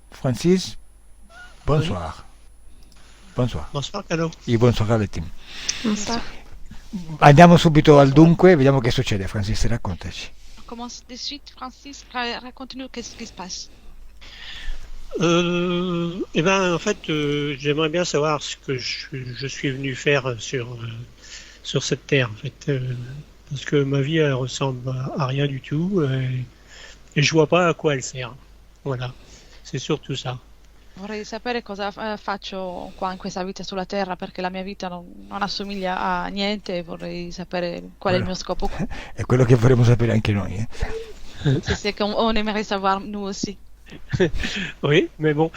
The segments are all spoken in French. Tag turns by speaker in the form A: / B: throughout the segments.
A: Francis,
B: Oui.
A: bonsoir. Bonsoir.
B: Bonsoir, Calo.
A: E bonsoir alle team.
C: Non so.
A: Andiamo subito al dunque, vediamo che succede. Francis, raccontaci.
D: On commence de suite, Francis, raconte-nous qu'est-ce qui se passe.
B: En fait, j'aimerais bien savoir ce que je suis venu faire sur cette terre, en fait, parce que ma vie, elle ressemble à rien du tout, et je vois pas à quoi elle sert. Voilà, c'est surtout ça.
D: Vorrei sapere cosa faccio qua in questa vita sulla Terra perché la mia vita non assomiglia a niente e vorrei sapere qual è il
A: Quello-
D: mio scopo qui.
A: È quello che vorremmo sapere anche noi.
D: C'est qu'on aimerait savoir nous aussi.
B: Oui, mais bon,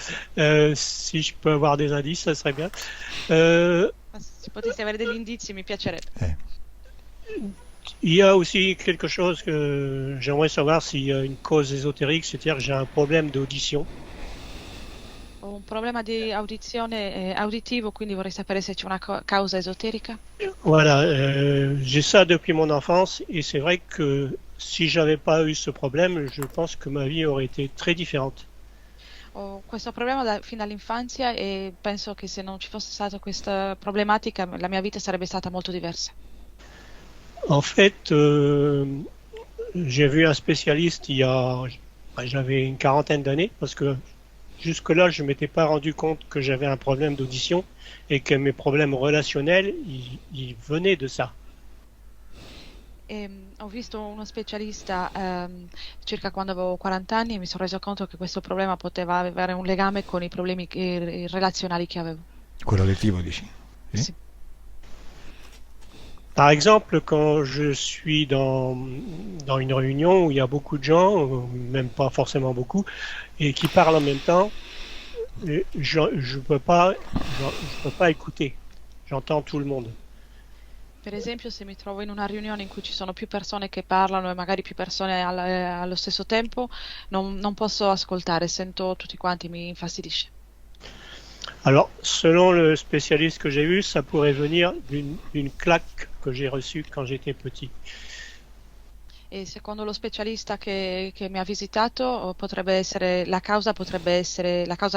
B: si je peux avoir des indices, ça serait bien. Euh,
D: Ma se potessi avere degli indizi mi piacerebbe.
A: Eh.
B: Il y a aussi quelque chose que j'aimerais savoir s'il y a une cause ésotérique, c'est-à-dire que j'ai un problème d'audition.
D: Ho un problema di audizione auditivo, quindi vorrei sapere se c'è una causa esoterica.
B: Voilà, j'ai ça depuis mon enfance et c'est vrai que si j'avais pas eu ce problème, je pense que ma vie aurait été très différente.
D: Ho questo problema fin dall'infanzia e penso che se non ci fosse stata questa problematica la mia vita sarebbe stata molto diversa.
B: En fait, j'ai vu un spécialiste j'avais une quarantaine d'années parce que jusque-là, je m'étais pas rendu compte que j'avais un problème d'audition et que mes problèmes relationnels, ils venaient de ça.
D: Ho visto uno specialista circa quando avevo 40 anni e mi sono reso conto che questo problema poteva avere un legame con i problemi relazionali che avevo.
A: Quello relativo, dici? Sì?
D: Sì.
B: Par exemple, quand je suis dans une réunion où il y a beaucoup de gens, ou même pas forcément beaucoup, et qui parlent en même temps, je peux pas écouter. J'entends tout le monde.
D: Per esempio, se mi trovo in una riunione in cui ci sono più persone che parlano e magari più persone allo stesso tempo, non posso ascoltare, sento tutti quanti, mi infastidisce.
B: Alors, selon le spécialiste que j'ai vu, ça pourrait venir d'une claque que j'ai reçue quand j'étais petit.
D: E secondo lo specialista che mi ha visitato, potrebbe essere la causa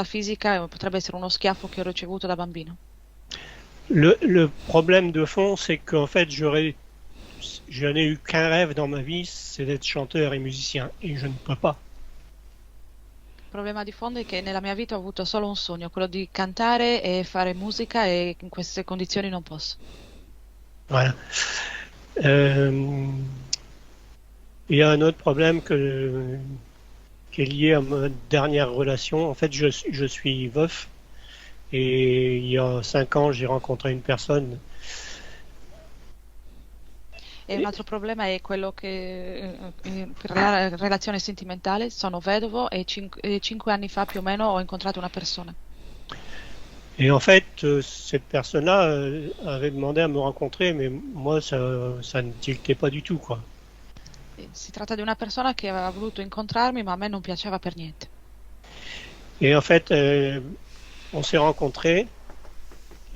D: fisica, potrebbe essere uno schiaffo che ho ricevuto da bambino.
B: Le problème de fond, c'est qu'en fait, je n'ai eu qu'un rêve dans ma vie, c'est d'être chanteur et musicien, et je ne peux pas.
D: Il problema di fondo è che nella mia vita ho avuto solo un sogno, quello di cantare e fare musica e in queste condizioni non posso.
B: Voilà. Il y a un autre problème qui est lié à ma dernière relation. En fait, je suis veuf et il y a 5 ans, j'ai rencontré une personne.
D: E un altro problema è quello che per la relazione sentimentale sono vedovo e 5 anni fa più o meno ho incontrato una persona.
B: Et en fait, cette personne-là avait demandé à me rencontrer, mais moi, ça ne tiltait pas du tout, quoi.
D: Si tratta di una persona che aveva voluto incontrarmi, ma a me non piaceva per niente.
B: Et en fait, on s'est rencontrés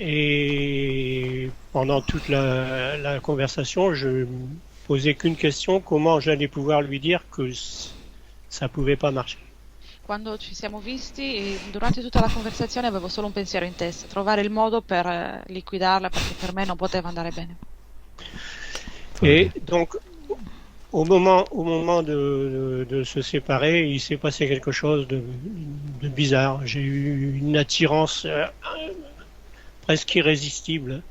B: et pendant toute la conversation, je me posais qu'une question, comment j'allais pouvoir lui dire que ça pouvait pas marcher.
D: Quando ci siamo visti, durante tutta la conversazione avevo solo un pensiero in testa, trovare il modo per liquidarla perché per me non poteva andare bene.
B: Et donc, au moment de se séparer, il s'est passé quelque chose de bizarre. J'ai eu une attirance presque irrésistible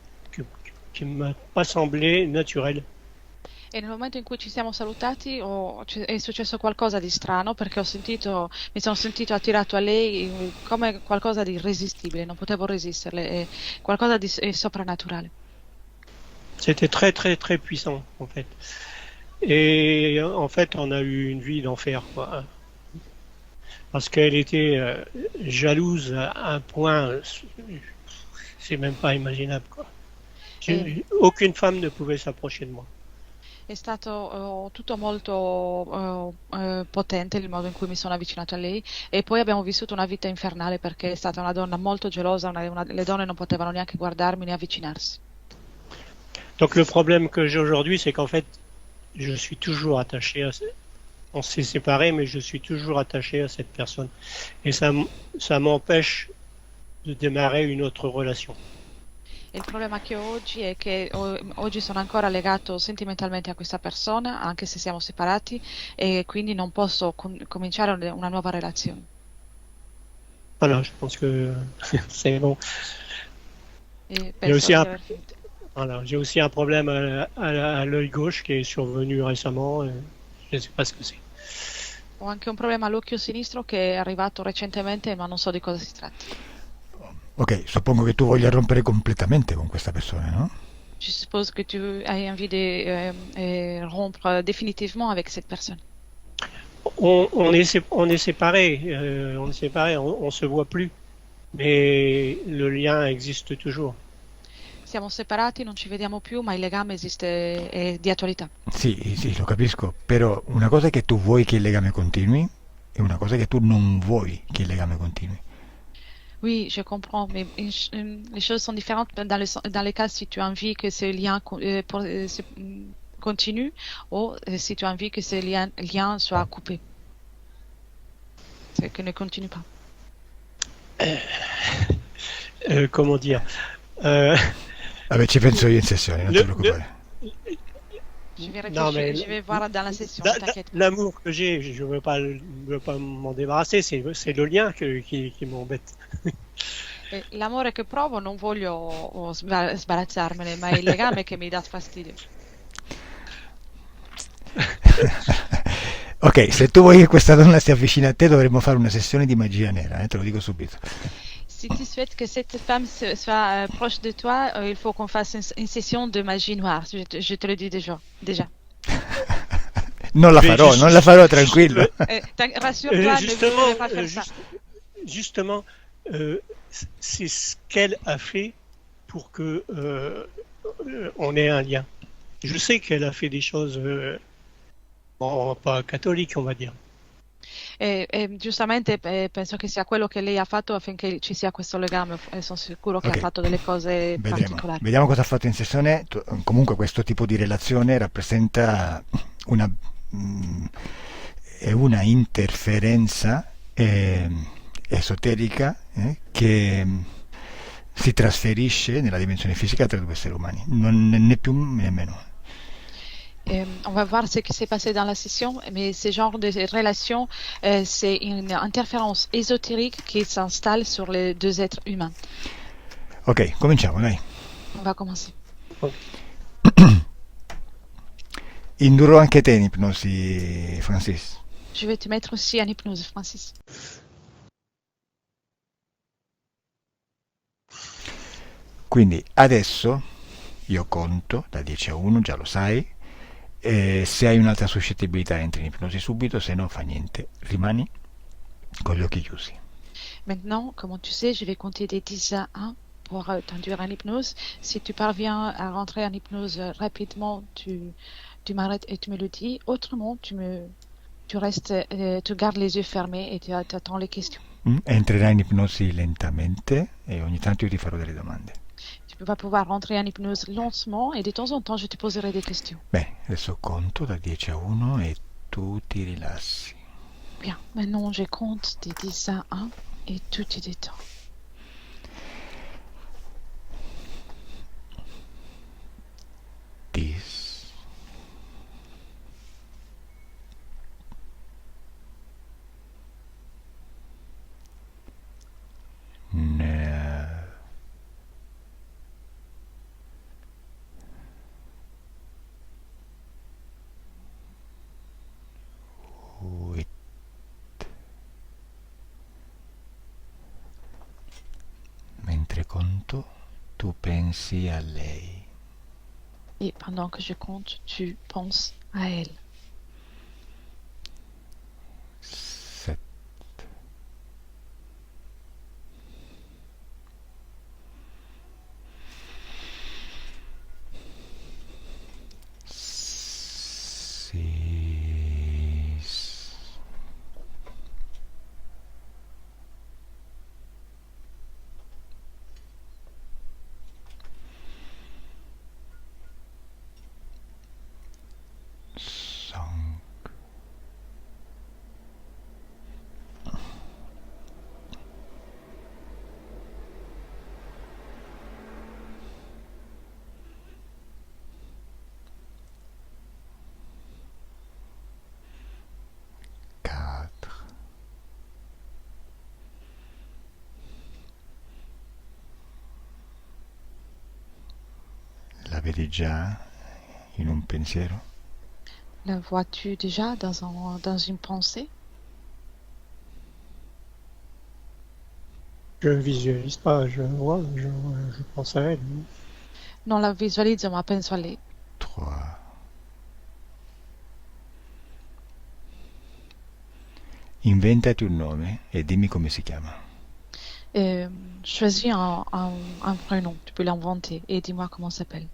B: qui ne m'a pas semblé naturelle.
D: E nel momento in cui ci siamo salutati è successo qualcosa di strano perché mi sono sentito attirato a lei come qualcosa di irresistibile, non potevo resisterle, è qualcosa di soprannaturale.
B: C'était très très très puissant en fait. Et en fait, on a eu une vie d'enfer, quoi. Parce qu'elle était jalouse à un point, c'est même pas imaginable, quoi. Aucune femme ne pouvait s'approcher de moi.
D: È stato tutto molto potente il modo in cui mi sono avvicinato a lei e poi abbiamo vissuto una vita infernale perché è stata una donna molto gelosa, le donne non potevano neanche guardarmi né avvicinarsi.
B: Donc le problème que j'ai aujourd'hui, c'est qu'en fait, je suis toujours attaché On s'est séparés, mais je suis toujours attaché à cette personne. Et ça m'empêche de démarrer une autre relation.
D: Il problema che ho oggi è che oggi sono ancora legato sentimentalmente a questa persona, anche se siamo separati, e quindi non posso cominciare una nuova relazione.
B: Voilà, je pense que c'est bon.
D: E
B: J'ai
D: penso
B: aussi
D: di
B: un,
D: aver finito.
B: voilà, j'ai aussi un problème à l'œil gauche qui est survenu récemment. Et je ne sais pas ce que c'est.
D: Ho anche un problema all'occhio sinistro che è arrivato recentemente, ma non so di cosa si tratti.
A: Ok, suppongo che tu voglia rompere completamente con questa persona, no?
D: Je suppose que tu as envie de rompre définitivement avec cette personne.
B: On est séparés, on se voit plus, mais le lien existe toujours.
D: Siamo separati, non ci vediamo più, ma il legame esiste, è di attualità.
A: Sì, sì, lo capisco, però una cosa è che tu vuoi che il legame continui e una cosa è che tu non vuoi che il legame continui.
D: Oui, je comprends, mais les choses sont différentes dans les cas si tu as envie que ce lien continue ou si tu as envie que ce lien soit coupé, que ne continue pas.
B: Comment dire euh,
A: Vabbè, ci penso io in sessione, non ti
B: le,
A: preoccupare.
D: Je vais
B: non,
D: réfléchir,
B: mais
D: je vais voir dans la session, ne t'inquiète pas.
B: l'amour que j'ai, je veux pas m'en débarrasser, c'est le lien qui m'embête.
D: L'amore che provo non voglio sbarazzarmene, ma è il legame che mi dà fastidio.
A: Ok, se tu vuoi che questa donna si avvicini a te dovremmo fare una sessione di magia nera, te lo dico subito.
D: Si tu souhaites que cette femme soit proche de toi, il faut qu'on fasse une session de magie noire. Je te le dis déjà.
A: Non la farò, non la farò, tranquillo.
D: Rassure-toi, ne
B: Justement,
D: voulez pas faire ça.
B: justement, c'est ce qu'elle a fait pour que on ait un lien. Je sais qu'elle a fait des choses, bon, pas catholiques, on va dire.
D: E giustamente penso che sia quello che lei ha fatto affinché ci sia questo legame e sono sicuro che ha
A: Ok,
D: fatto delle cose particolari.
A: vediamo cosa ha fatto in sessione. Comunque questo tipo di relazione rappresenta una, mm, è una interferenza esoterica che si trasferisce nella dimensione fisica tra due esseri umani, non né più né meno.
D: On va voir ce qui s'est passé dans la session, mais ce genre de relation, c'est une interférence ésotérique qui s'installe sur les deux êtres humains.
A: Ok, cominciamo, dai.
D: On va commencer.
A: Indurrò anche te in ipnosi, Francis.
D: Je vais te mettre aussi en hypnose, Francis.
A: Quindi adesso io conto da 10 a 1, già lo sai, e se hai un'altra suscettibilità entri in ipnosi subito, se no fa niente, rimani con gli occhi chiusi.
D: Maintenant, comme tu sais, je vais compter des 10 à 1 pour t'induire en hypnose. Si tu parviens à rentrer en hypnose rapidement, tu m'arrêtes et tu me le dis. Autrement, tu restes, tu gardes les yeux fermés et tu attends les questions.
A: Entrerai in ipnosi lentamente e ogni tanto io ti farò delle domande.
D: Tu vas pouvoir rentrer en hypnose lentement et de temps en temps, je te poserai des questions.
A: Bene, adesso conto da 10 a 1 e tu ti rilassi.
D: Bien, maintenant je compte de 10 à 1 et tu te détends.
A: Dix. 9. 8. Mentre conto, tu pensi a lei.
D: Et pendant que je compte, tu penses à elle.
A: 7. 6. 5. vedi già in un pensiero?
D: La vois-tu déjà dans une pensée?
B: Je visualise pas, je vois, je pense à elle.
D: Non la visualizzo, ma penso a lei.
A: 3. Inventati un nome e dimmi come si chiama.
D: Choisis un prénom, tu peux l'inventer, et dis-moi comment ça s'appelle.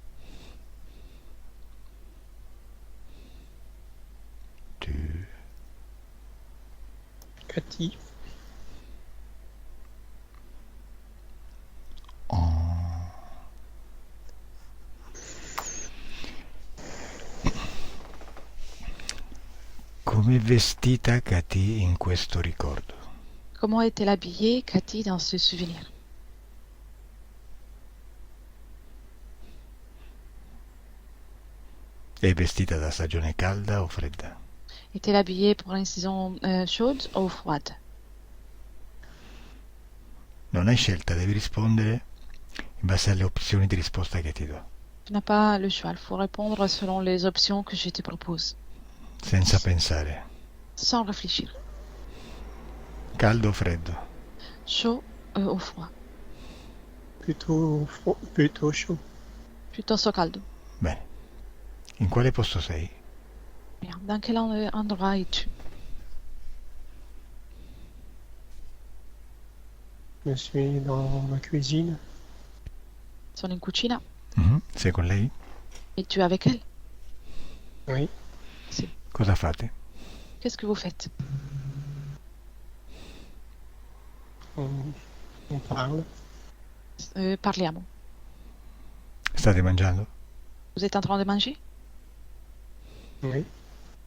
A: 2.
B: Cathy.
A: Come è vestita Cathy in questo ricordo?
D: Comment est-elle habillée, Cathy, dans ce souvenir?
A: È vestita da stagione calda o fredda?
D: Est-elle habillée pour une saison chaude ou froide?
A: Non hai scelta, devi rispondere in base alle opzioni di risposta che ti do,
D: Tu n'as pas le choix, il faut répondre selon les options que je te propose,
A: senza pensare.
D: sans réfléchir.
A: Caldo o freddo?
D: Chaud ou froid?
B: Plutôt chaud.
D: Piuttosto caldo.
A: Bene. In quale posto sei?
D: Bien. Dans quel endroit es-tu?
B: Je suis dans ma cuisine.
D: Sono in cucina.
A: Sei con lei?
D: Et tu es avec elle?
B: Oui.
D: Sì.
A: Cosa fate?
D: Qu'est-ce que vous faites?
B: On parle.
D: Parliamo.
A: State mangiando?
D: Vous êtes en train de manger?
B: Oui.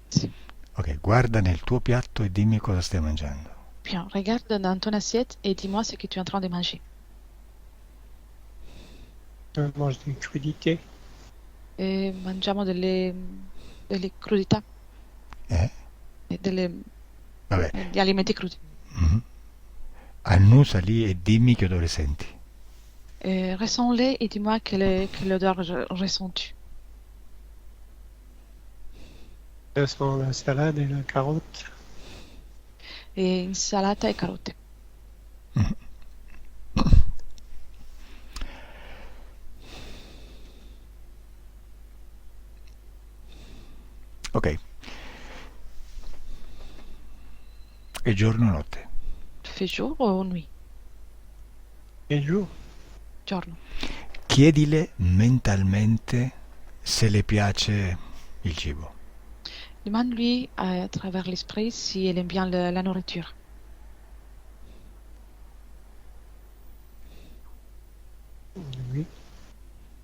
D: Sì.
A: Ok, guarda nel tuo piatto e dimmi cosa stai mangiando.
D: Bien, regarde dans ton assiette et dis-moi ce que tu es en train de manger.
B: Je mange des crudités.
D: Mangiamo delle crudità,
A: Eh? Vabbè.
D: degli alimenti crudi.
A: Annusa lì e dimmi che odore senti.
D: Ressens-les et dis-moi quelle odeur ressens-tu?
B: Je sens la salade et la carotte.
D: Et insalata e carote.
A: Ok. E giorno o notte?
D: Fait jour ou nuit?
B: Et jour.
D: Giorno.
A: Chiedile mentalmente se le piace il cibo.
D: Demande-lui à travers l'esprit si elle aime bien la nourriture.
B: Oui.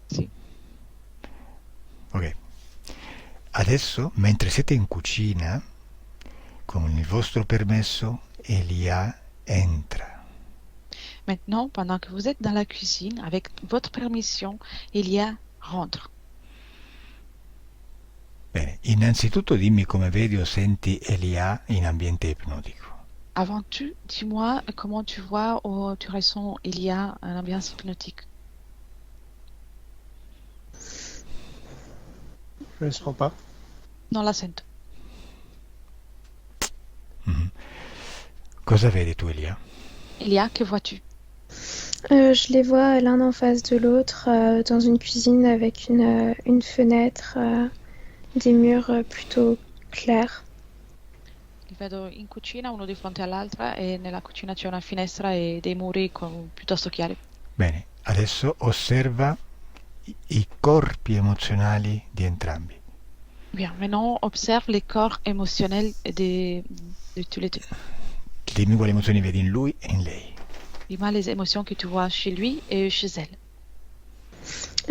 D: Sì.
A: Ok. Adesso, mentre siete in cucina, con il vostro permesso, Elia entra.
D: Maintenant, pendant que vous êtes dans la cuisine, avec votre permission, Elia rentre.
A: Bene, innanzitutto dimmi come vedi o senti Elia in ambiente ipnotico.
D: Avant tout, dis-moi comment tu vois ou tu ressens Elia en ambiance hypnotique.
B: Je ne sens pas.
D: Non la sento.
A: Cosa vedi tu, Elia?
D: Elia, que vois-tu?
C: Je les vois l'un en face de l'autre dans une cuisine avec une fenêtre, des murs plutôt clairs.
D: Li vedo in cucina, uno di fronte all'altra, e nella cucina c'è una finestra e dei muri piuttosto chiari.
A: Bene, adesso osserva i corpi emozionali di entrambi.
D: Bien, maintenant observe les corps émotionnels de tous les deux.
A: Dimmi quali emozioni vedi in lui e in lei.
D: Dis-moi les émotions que tu vois chez lui et chez elle.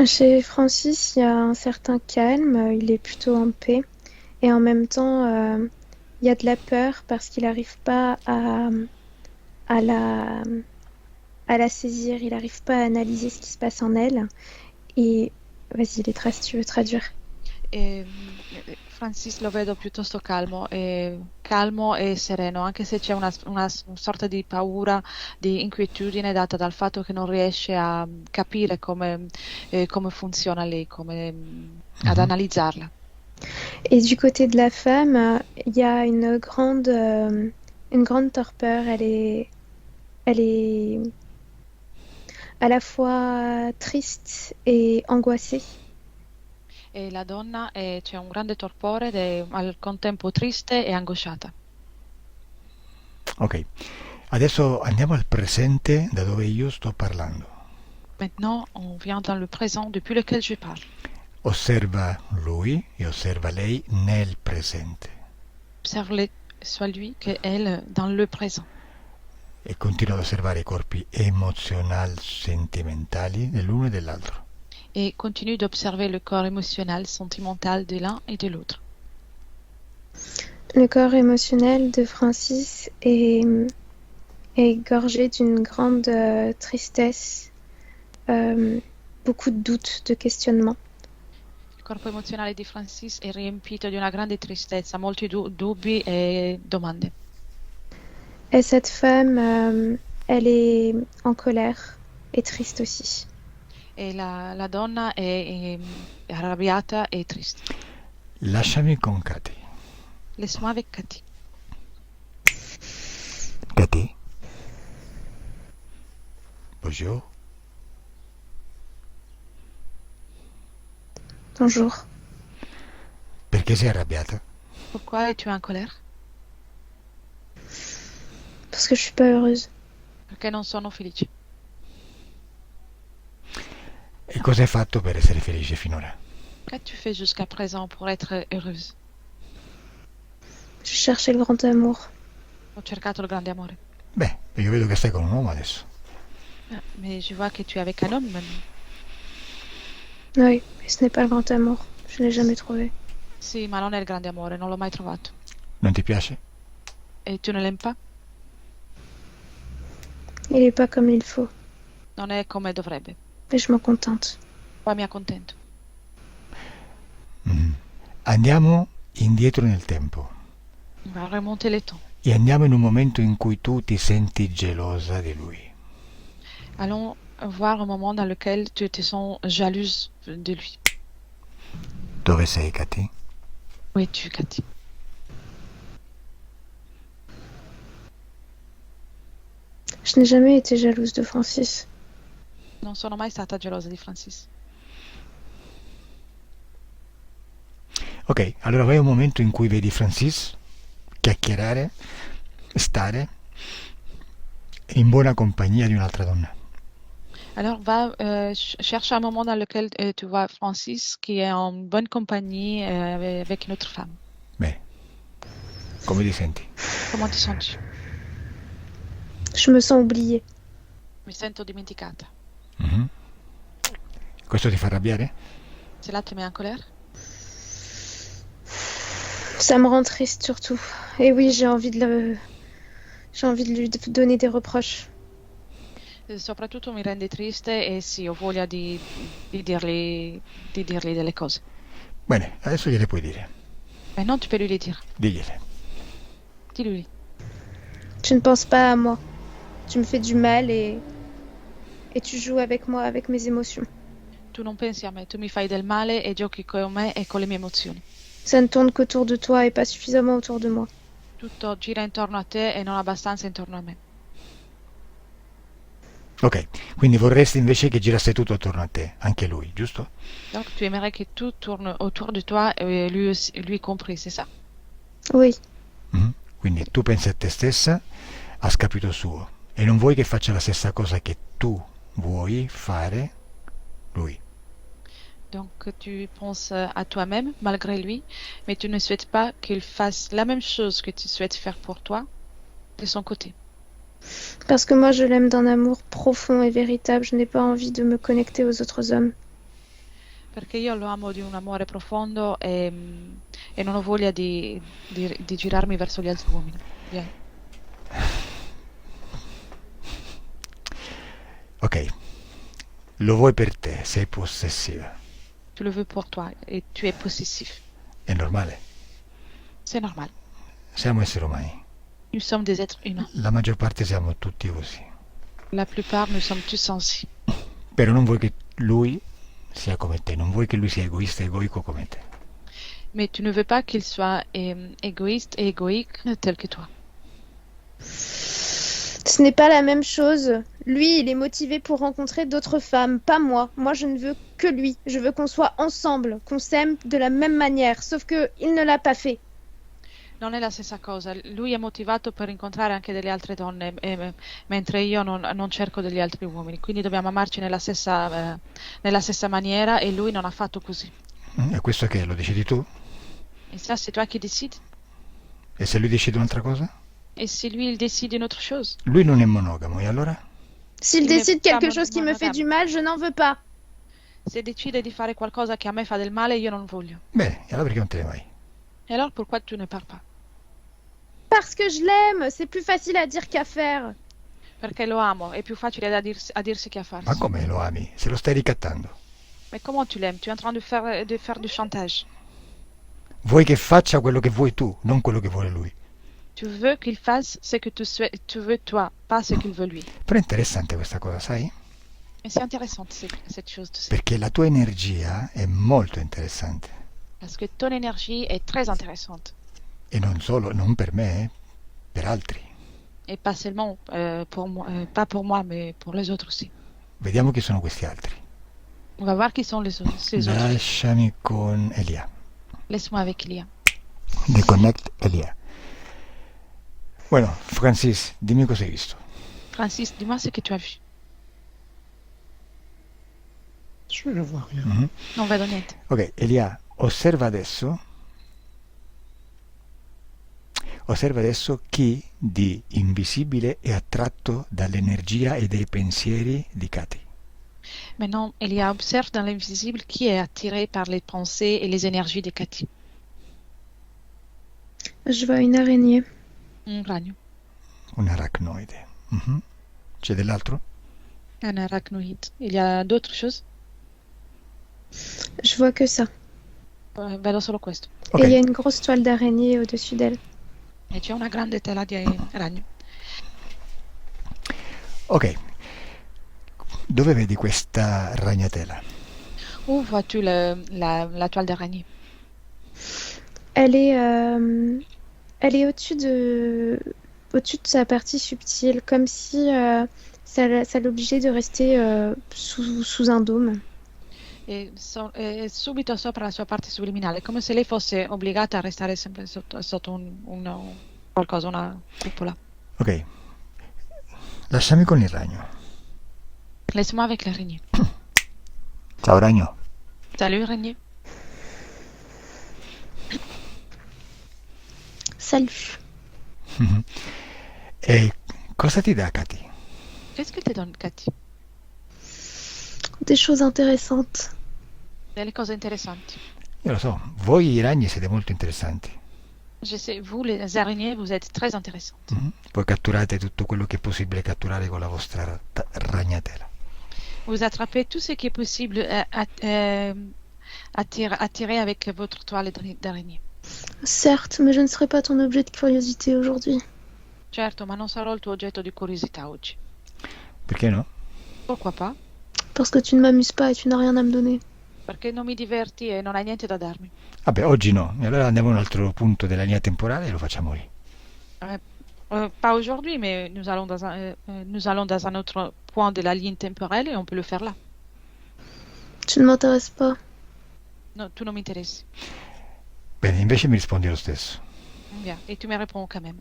C: Chez Francis, il y a un certain calme, il est plutôt en paix. Et en même temps, il y a de la peur parce qu'il n'arrive pas à la saisir, il n'arrive pas à analyser ce qui se passe en elle. Et vas-y, Létra, si tu veux traduire.
D: Francis lo vedo piuttosto calmo e sereno, anche se c'è una sorta di paura, di inquietudine data dal fatto che non riesce a capire come funziona lei, ad
A: Mhm.
D: analizzarla.
C: Et du côté de la femme, il y a une grande torpeur. Elle est à la fois triste et angoissée.
D: E la donna c'è un grande torpore ed è al contempo triste e angosciata.
A: Ok, adesso andiamo al presente da dove io sto parlando.
D: Maintenant, on vient dans le présent depuis lequel je parle.
A: Osserva lui e osserva lei nel presente
D: Observe soit lui que elle dans le présent.
A: e continua ad osservare i corpi emozionali, sentimentali dell'uno e dell'altro.
D: Et continue d'observer le corps émotionnel, sentimental de l'un et de l'autre.
C: Le corps émotionnel de Francis est gorgé d'une grande tristesse, beaucoup de doutes, de questionnements.
D: Il corpo emozionale di Francis è riempito di una grande tristezza, molti dubbi e domande.
C: Et cette femme, elle est en colère et triste aussi.
D: E la donna è arrabbiata e triste.
A: Lasciami con Katy.
D: Laisse-moi avec Cathy.
A: Katy? Bonjour.
C: Bonjour.
A: Perché sei arrabbiata?
D: Pourquoi es-tu en colère?
C: Parce que je suis pas heureuse.
D: Perché non sono felice.
A: E cosa hai fatto per essere felice finora?
D: Qu'as-tu fait jusqu'à présent pour être heureuse?
C: Je cherchais le grand amour.
D: Ho cercato il grande amore.
A: Beh, io vedo che stai con un uomo adesso.
D: Mais je vois que tu es avec un homme maintenant.
C: Oui, mais ce n'est pas le grand amour. Je ne l'ai jamais trouvé.
D: Sì, ma non è il grande amore, non l'ho mai trovato.
A: Non ti piace?
D: E tu ne l'aimes pas?
C: Il est pas comme il faut.
D: Non è come dovrebbe.
C: Mais je m'en contente.
D: Poi mi accontento.
A: Andiamo indietro nel tempo
D: On va remonter les temps.
A: e andiamo in un momento in cui tu ti senti gelosa di lui.
D: Allons voir un moment dans lequel tu te sens jalouse de lui.
A: Dove sei, Katy?
D: Où es-tu, Cathy?
C: Je n'ai jamais été jalouse de Francis.
D: Non sono mai stata gelosa di Francis.
A: Ok, allora vai a un momento in cui vedi Francis chiacchierare, stare in buona compagnia di un'altra donna.
D: Alors va cherche un moment dans lequel tu vois Francis qui est en bonne compagnie avec une autre femme.
A: Beh, come ti senti?
D: Comment ti senti?
C: Je me sens oubliée.
D: Mi sento dimenticata.
A: Mhm. Questo ti fa arrabbiare?
D: Cela te met en colère?
C: Ça me rend triste surtout. Et oui, j'ai envie de lui donner des reproches.
D: Soprattutto mi rende triste e sì, ho voglia di dirgli delle cose.
A: Bene, adesso gliele puoi dire.
D: Mais non, tu peux lui les dire.
A: Digliele.
D: Dis-lui.
C: Tu ne penses pas à moi. Tu me fais du mal et tu joues avec moi, avec mes émotions.
D: Tu non pensi a me, tu mi fai del male e giochi con me e con le mie emozioni.
C: Ça ne tourne qu'autour de toi et pas suffisamment autour de moi.
D: Tutto gira intorno a te e non abbastanza intorno a me.
A: Ok, quindi vorresti invece che girasse tutto attorno a te, anche lui, giusto?
D: Donc tu aimerais que tout tourne autour de toi, et lui compris, c'est ça?
C: Oui,
A: Mhm. Quindi tu pensi a te stessa a scapito suo e non vuoi che faccia la stessa cosa che tu vuoi fare lui.
D: Donc tu penses à toi-même malgré lui, mais tu ne souhaites pas qu'il fasse la même chose que tu souhaites faire pour toi de son côté.
C: parce que moi je l'aime d'un amour profond et véritable. Je n'ai pas envie de me connecter aux autres hommes.
D: Perché io lo amo di un amore profondo e non ho voglia di girarmi verso gli altri uomini. Bien.
A: Ok, lo vuoi per te, sei possessiva.
D: Tu le veux pour toi et tu es possessif.
A: È normale.
D: C'est normal.
A: Siamo esseri umani.
D: Nous sommes des êtres humains.
A: La maggior parte siamo tutti così.
D: La plupart, nous sommes tous ainsi.
A: Però non vuoi che lui sia come te, non vuoi che lui sia egoista e egoico come te.
D: Mais tu ne veux pas qu'il soit égoïste et égoïque tel que toi.
C: Ce n'est pas la même chose. Lui, il est motivé pour rencontrer d'autres femmes, pas moi. Moi, je ne veux que lui. Je veux qu'on soit ensemble, qu'on s'aime de la même manière. Sauf que il ne l'a pas fait.
D: Non è la stessa cosa. Lui è motivato per incontrare anche delle altre donne, mentre io non cerco degli altri uomini. Quindi dobbiamo amarci nella stessa maniera e lui non ha fatto così.
A: E questo che lo decidi tu?
D: Et ça, c'est toi qui décides.
A: E se lui decide un'altra cosa?
D: Et si lui, il décide une autre chose?
A: Lui non è monogamo, e allora?
C: S'il
D: Il n'est
C: décide
D: pas
C: quelque chose qui me fait
D: monogame.
C: du mal, je n'en veux pas.
D: Se decide di fare qualcosa che a me fa del male, io non voglio.
A: Bene, e allora perché non te ne vai?
D: Et alors, pourquoi tu ne pars pas?
C: Parce que je l'aime. C'est plus facile à dire qu'à faire.
D: Perché lo amo, è più facile a dirsi che a farsi.
A: Ma come lo ami? Se lo stai ricattando.
D: Mais comment tu l'aimes? Tu es en train de faire du chantage.
A: Vuoi che faccia quello che vuoi tu, non quello che vuole lui.
D: Tu veux qu'il fasse ce que tu veux toi, pas ce qu'il veut lui.
A: Però è interessante questa cosa, sai?
D: Et c'est intéressant cette chose, tu sais.
A: Perché la tua energia è molto interessante.
D: Parce que ton énergie est très intéressante.
A: E non solo, non per me, per altri.
D: Et pas seulement pour moi, pas pour moi, mais pour les autres aussi.
A: Vediamo chi sono questi altri.
D: On va voir qui sont ces autres.
A: Lasciami con Elia.
D: Laisse-moi avec Elia.
A: Reconnect Elia. Bueno, Francis, dimmi cosa hai visto.
D: Francis, dis-moi ce que tu as vu.
B: Je ne vois rien.
A: Mhm.
D: Non vedo niente.
A: Ok, Elia, osserva adesso chi di invisibile è attratto dall'energia e dai pensieri di Katy.
D: Maintenant, Elia observe dans l'invisible qui est attiré par les pensées et les énergies de Cathy.
C: Je vois une araignée.
D: Un ragno,
A: Un arachnoide. Mhm. C'è dell'altro?
D: un arachnoïde. Il y a d'autres choses?
C: Je vois que ça.
D: Vedo solo questo.
A: Ok,
C: Et il y a une grosse toile d'araignée au-dessus d'elle.
D: E c'è una grande tela di ragno.
A: ok. Dove vedi questa ragnatela?
D: Où vois-tu la toile d'araignée?
C: Elle est au-dessus de sa partie subtile, comme si ça l'obligeait de rester sous un dôme.
D: E subito sopra la sua parte subliminale, come se lei fosse obbligata a restare sempre sotto qualcosa, una cupola.
A: Ok. Lasciami con il ragno.
D: Laisse-moi avec l'araignée.
A: Ciao ragno.
D: Salut araignée.
C: Salut.
A: Mhm. E cosa ti dà Katy?
D: Qu'est-ce qu'elle te donne, Cathy?
C: Des choses intéressantes.
D: Delle cose interessanti.
A: Io lo so, voi i ragni siete molto interessanti.
D: Je sais, vous les araignées, vous êtes très intéressantes.
A: Mhm. Voi catturate tutto quello che è possibile catturare con la vostra ragnatela.
D: Vous attrapez tout ce qui est possible à tirer avec votre toile d'araignée.
C: Certes, mais je ne serai pas ton objet de curiosité aujourd'hui.
D: Certo, ma non sarò il tuo oggetto di curiosità oggi.
A: Perché no?
D: Pourquoi pas?
C: Parce que tu ne m'amuses pas et tu n'as rien à me donner.
D: Perché non mi diverti e non hai niente da darmi.
A: Vabbè, oggi no. E allora andiamo a un altro punto della linea temporale e lo facciamo lì.
D: Pas aujourd'hui, mais nous allons dans un autre point de la ligne temporelle et on peut le faire là.
C: Tu ne m'intéresses pas.
D: No, tu non mi interessi.
A: Bene, invece mi rispondi lo stesso.
D: Bien, et tu me réponds quand même.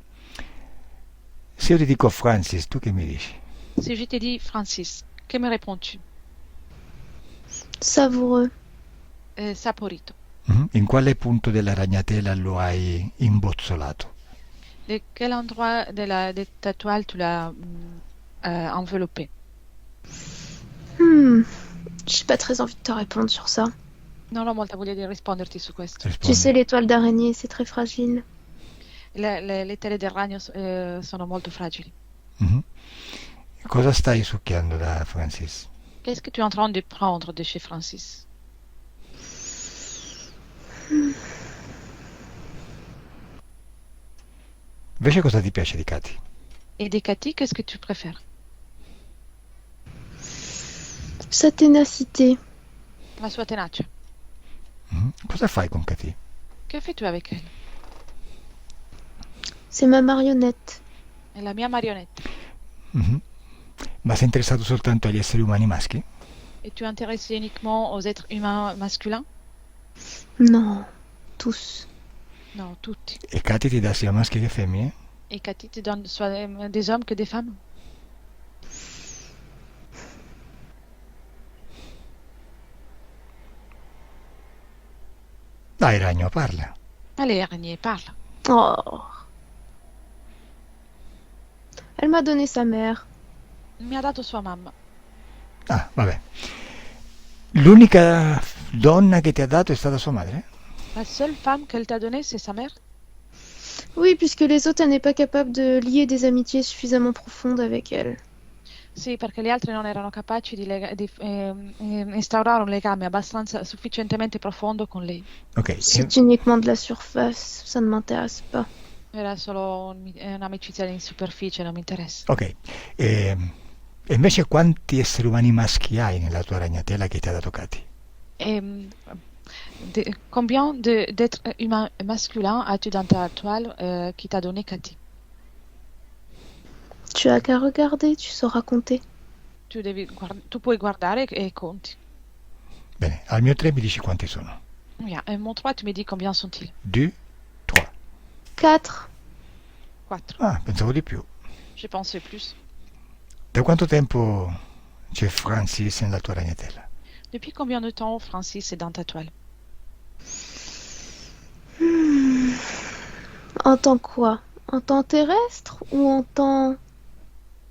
A: Se io ti dico Francis, tu che mi dici?
D: Si je te dis Francis, que me réponds-tu?
C: Savoureux.
D: Saporito.
A: Mhm. In quale punto della ragnatela lo hai imbozzolato?
D: De quel endroit de ta toile tu l'as enveloppé?
C: J'ai pas très envie de te répondre sur ça.
D: Non ho molta voglia di risponderti su questo.
C: Tu
A: Rispondi.
C: sais, les toiles d'araignée, c'est très fragile.
D: Le tele del ragno sono molto fragili.
A: Mhm. Cosa stai succhiando da Francis?
D: Qu'est-ce que tu es en train de prendre de chez Francis?
A: Invece cosa ti piace di Katy?
D: Et de Cathy, qu'est-ce que tu préfères?
C: Sa ténacité.
D: La sua tenacia.
A: Cosa fai con Katy?
D: Que fais-tu avec elle?
C: C'est ma marionnette.
D: È la mia marionette.
A: Mhm. Ma sei interessato soltanto agli esseri umani maschi?
D: Et tu es intéressé uniquement aux êtres humains masculins?
C: Non, tous.
D: Non, tutti.
A: E Katy ti dà sia maschi che femmine?
D: Et Cathy te donne soit des hommes que des femmes?
A: Dai, ragno, parla.
D: Allez, araignée, parle.
C: Oh. Elle m'a donné sa mère.
D: Mi ha dato sua mamma.
A: Ah, vabbè. L'unica donna che ti ha dato è stata sua madre?
D: La seule femme qu'elle t'a donnée, c'est sa mère?
C: Oui, puisque les autres, elle n'est pas capable de lier des amitiés suffisamment profondes avec elle.
D: Sì, perché gli altri non erano capaci di instaurare un legame abbastanza sufficientemente profondo con lei.
A: Ok.
C: C'est uniquement de la surface, ça ne m'intéresse pas.
D: Era solo un'amicizia in superficie, non mi interessa.
A: Ok. E invece quanti esseri umani maschi hai nella tua ragnatela che ti ha dato Katy?
D: Combien d'êtres humains masculins as-tu dans ta toile qui t'a donné Cathy?
C: Tu as qu'à regarder, tu sauras compter.
D: Tu puoi guardare e conti.
A: Bene, al mio 3 mi dici quanti sono.
D: Bien. Mon 3, tu me dis combien sont-ils?
A: 2, 3.
C: 4.
D: 4.
A: Ah, pensavo di più.
D: J'ai pensé plus.
A: Da quanto tempo c'è Francis nella tua ragnatela?
D: Depuis combien de temps Francis est dans ta toile?
C: En temps quoi? En temps terrestre ou en temps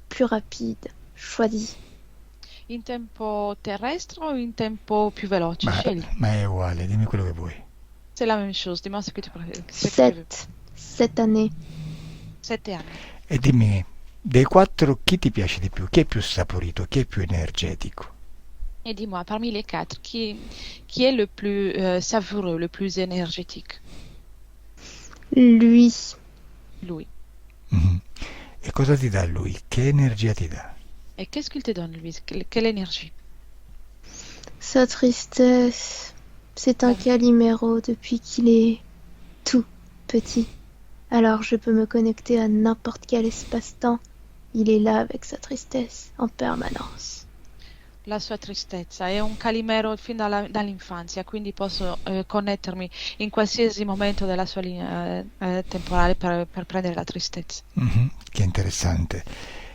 C: plus rapide? Choisis.
D: In tempo terrestre o in tempo più veloce? Scegli.
A: Ma è uguale, dimmi quello che vuoi.
D: C'est la même chose. Dis-moi ce que tu préfères. Ce que tu veux.
C: 7 années.
D: 7 anni.
A: E dimmi, dei 4 chi ti piace di più? Chi è più saporito? Chi è più energetico?
D: Et dis-moi, parmi les 4, qui est le plus savoureux, le plus énergétique?
C: Lui.
D: Lui.
A: Mhm. E cosa ti dà lui? Che energia ti dà?
D: Et qu'est-ce qu'il te donne, lui? Quelle énergie?
C: Sa tristesse. C'est un caliméro depuis qu'il est tout petit. Alors je peux me connecter à n'importe quel espace-temps. Il est là avec sa tristesse en permanence.
D: La sua tristezza è un calimero fin dall'infanzia, quindi posso connettermi in qualsiasi momento della sua linea temporale per prendere la tristezza.
A: Mhm, che interessante.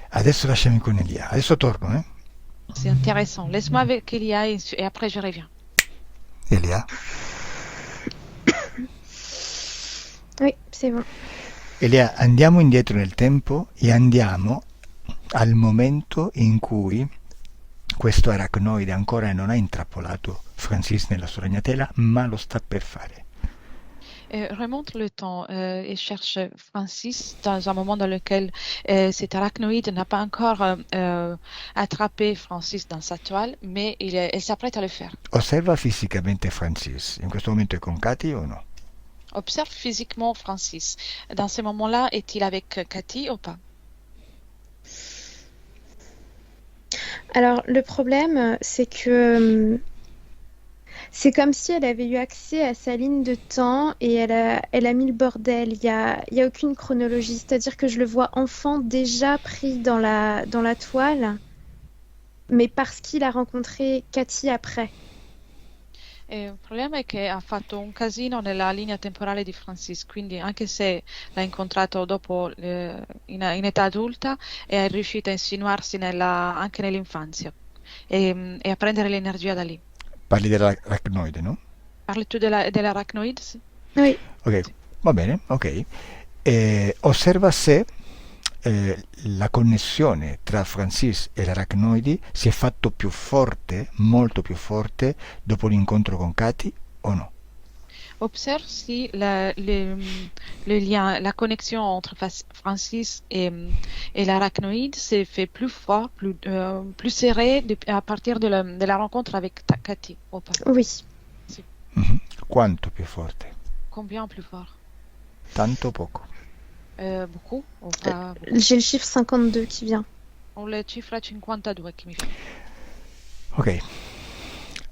A: Adesso lasciami con Elia. Adesso torno, eh?
D: C'est intéressant. Laisse-moi avec Elia et après je reviens.
A: Elia?
C: Oui, c'est bon.
A: Elia, andiamo indietro nel tempo e andiamo al momento in cui questo aracnoide ancora non ha intrappolato Francis nella sua ragnatela, ma lo sta per fare.
D: Remonte le temps et cherche Francis dans un moment dans lequel cet arachnoïde n'a pas encore attrapé Francis dans sa toile, mais elle s'apprête à le faire.
A: Osserva fisicamente Francis. In questo momento è con Katy o no?
D: Observe physiquement Francis. Dans ce moment-là, est-il avec Cathy ou pas?
C: Alors le problème, c'est que c'est comme si elle avait eu accès à sa ligne de temps et elle a mis le bordel. Il y a aucune chronologie. C'est-à-dire que je le vois enfant déjà pris dans la toile, mais parce qu'il a rencontré Cathy après.
D: Il problema è che ha fatto un casino nella linea temporale di Francis, quindi anche se l'ha incontrato dopo in età adulta, è riuscita a insinuarsi anche nell'infanzia e a prendere l'energia da lì.
A: Parli dell'aracnoide, no?
D: Parli tu dell'arachnoide?
C: Oui.
A: Ok, va bene, ok. Osserva se la connessione tra Francis e l'aracnoide si è fatto più forte, molto più forte, dopo l'incontro con Katy o no?
D: Observe si le lien, la connexion entre Francis et l'arachnoïde s'est fait plus fort, plus serré à partir de la rencontre avec Cathy, ou pas?
C: Oui.
A: Mhm. Quanto più forte?
D: Combien plus fort?
A: Tanto o poco?
D: Beaucoup, o pas beaucoup.
C: J'ai le chiffre 52 qui vient.
D: Ho le cifra 52 che mi fa.
A: Ok.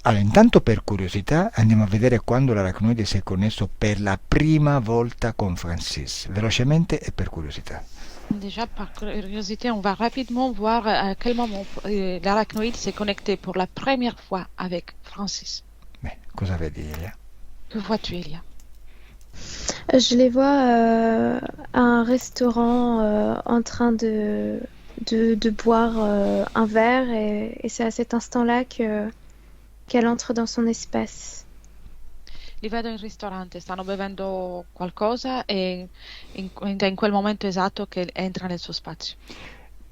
A: Allora, intanto per curiosità andiamo a vedere quando l'arachnoide si è connesso per la prima volta con Francis, velocemente e per curiosità.
D: Déjà, par curiosité, on va rapidement voir à quel moment l'arachnoïde s'est connecté pour la première fois avec Francis.
A: Beh, cosa vedi, Elia?
D: Que vois-tu, Elia?
C: Je les vois à un restaurant en train de boire un verre et c'est à cet instant-là qu'elle entre dans son espace.
D: Li vedo in ristorante, stanno bevendo qualcosa e in quel momento esatto che entra nel suo spazio.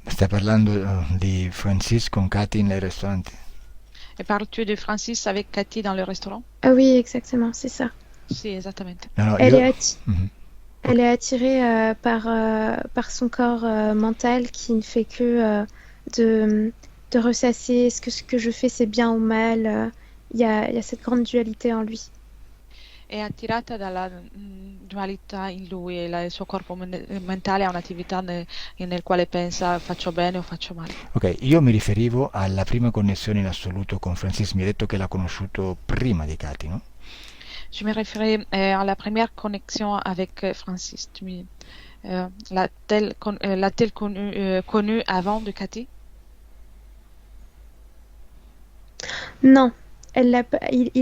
A: Stai parlando di Francis con Katy nel ristorante?
D: E parles-tu de Francis avec Cathy dans le restaurant?
C: Ah oui, exactement, c'est ça.
D: Sì, esattamente.
A: No,
C: Elle
A: io...
C: est
A: Mhm.
C: elle est attirée par son corps mental qui ne fait que de ressasser est-ce que je fais c'est bien ou mal. Il y a cette grande dualité en lui.
D: È attirata dalla dualità in lui e il suo corpo mentale ha un'attività nel quale pensa faccio bene o faccio male.
A: Ok, io mi riferivo alla prima connessione in assoluto con Francis, mi hai detto che l'ha conosciuto prima di Katy, no?
D: Je me référais à la première connexion avec Francis. L'a-t-elle connu avant de Cathy?
C: Non, il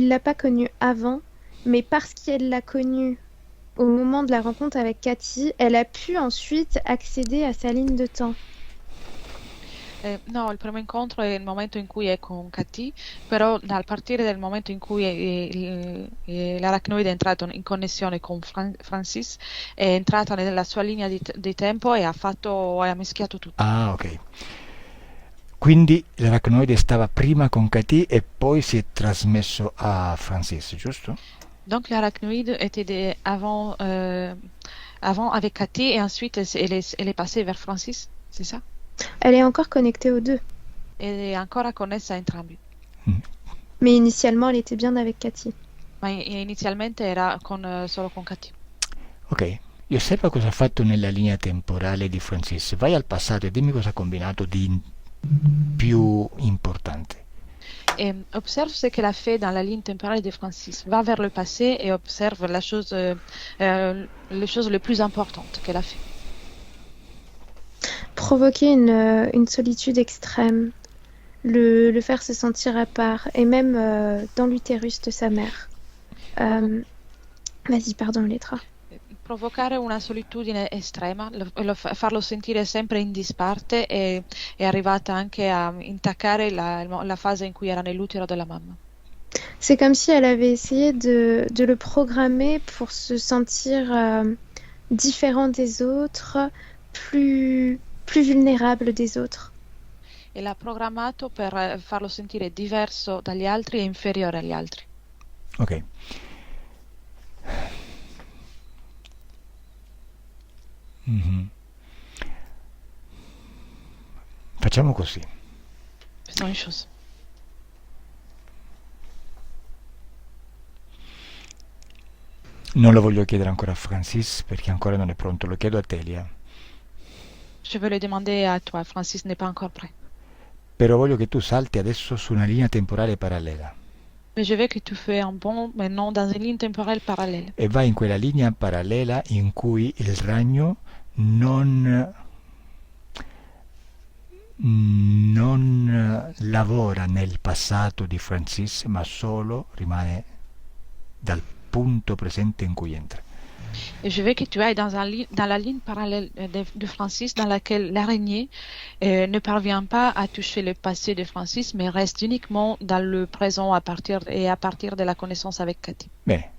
C: l'a pas connu avant, mais parce qu'elle l'a connu au moment de la rencontre avec Cathy, elle a pu ensuite accéder à sa ligne de temps.
D: No, il primo incontro è il momento in cui è con Cathy, però dal partire del momento in cui l'arachnoide è entrato in connessione con Francis, è entrata nella sua linea di tempo e ha mischiato tutto.
A: Ah, ok. Quindi l'arachnoide stava prima con Katy e poi si è trasmesso a Francis, giusto?
D: Donc l'arachnoïde était avant avec Cathy et ensuite elle est passée vers Francis, c'est ça?
C: Elle est encore connectée aux deux.
D: È ancora connessa a entrambi.
C: Mais initialement, elle était bien avec Cathy.
D: Ma inizialmente era solo con Cathy.
A: Ok, e osserva cosa ha fatto nella linea temporale di Francis. Vai al passato e dimmi cosa ha combinato di più importante.
D: Et observe ce qu'elle a fait dans la ligne temporelle de Francis. Va vers le passé et observe les choses les plus importantes qu'elle a fait.
C: Provoquer une solitude extrême, le faire se sentir à part, et même dans l'utérus de sa mère. Vas-y, pardon, Letra.
D: Provocare una solitudine estrema, farlo sentire sempre in disparte e è arrivata anche a intaccare la fase in cui era nell'utero della mamma.
C: C'est comme si elle avait essayé de le programmer pour se sentir différent des autres, plus vulnérable des autres.
D: E l'ha programmato per farlo sentire diverso dagli altri e inferiore agli altri.
A: Ok. Mm-hmm. Facciamo così.
D: Faisons une chose.
A: Non lo voglio chiedere ancora a Francis perché ancora non è pronto, lo chiedo a Telia.
D: Je veux le demander à toi, Francis n'est pas encore prêt.
A: Però voglio che tu salti adesso su una linea temporale parallela.
D: Mais je veux que tu fais un bond maintenant dans une ligne temporelle parallèle.
A: E vai in quella linea parallela in cui il ragno non lavora nel passato di Francis, ma solo rimane dal punto presente in cui entra.
D: Et je veux que tu ailles dans la ligne parallèle de Francis dans laquelle l'araignée ne parvient pas à toucher le passé de Francis, mais reste uniquement dans le présent à partir de la connaissance avec Cathy.
A: Bene,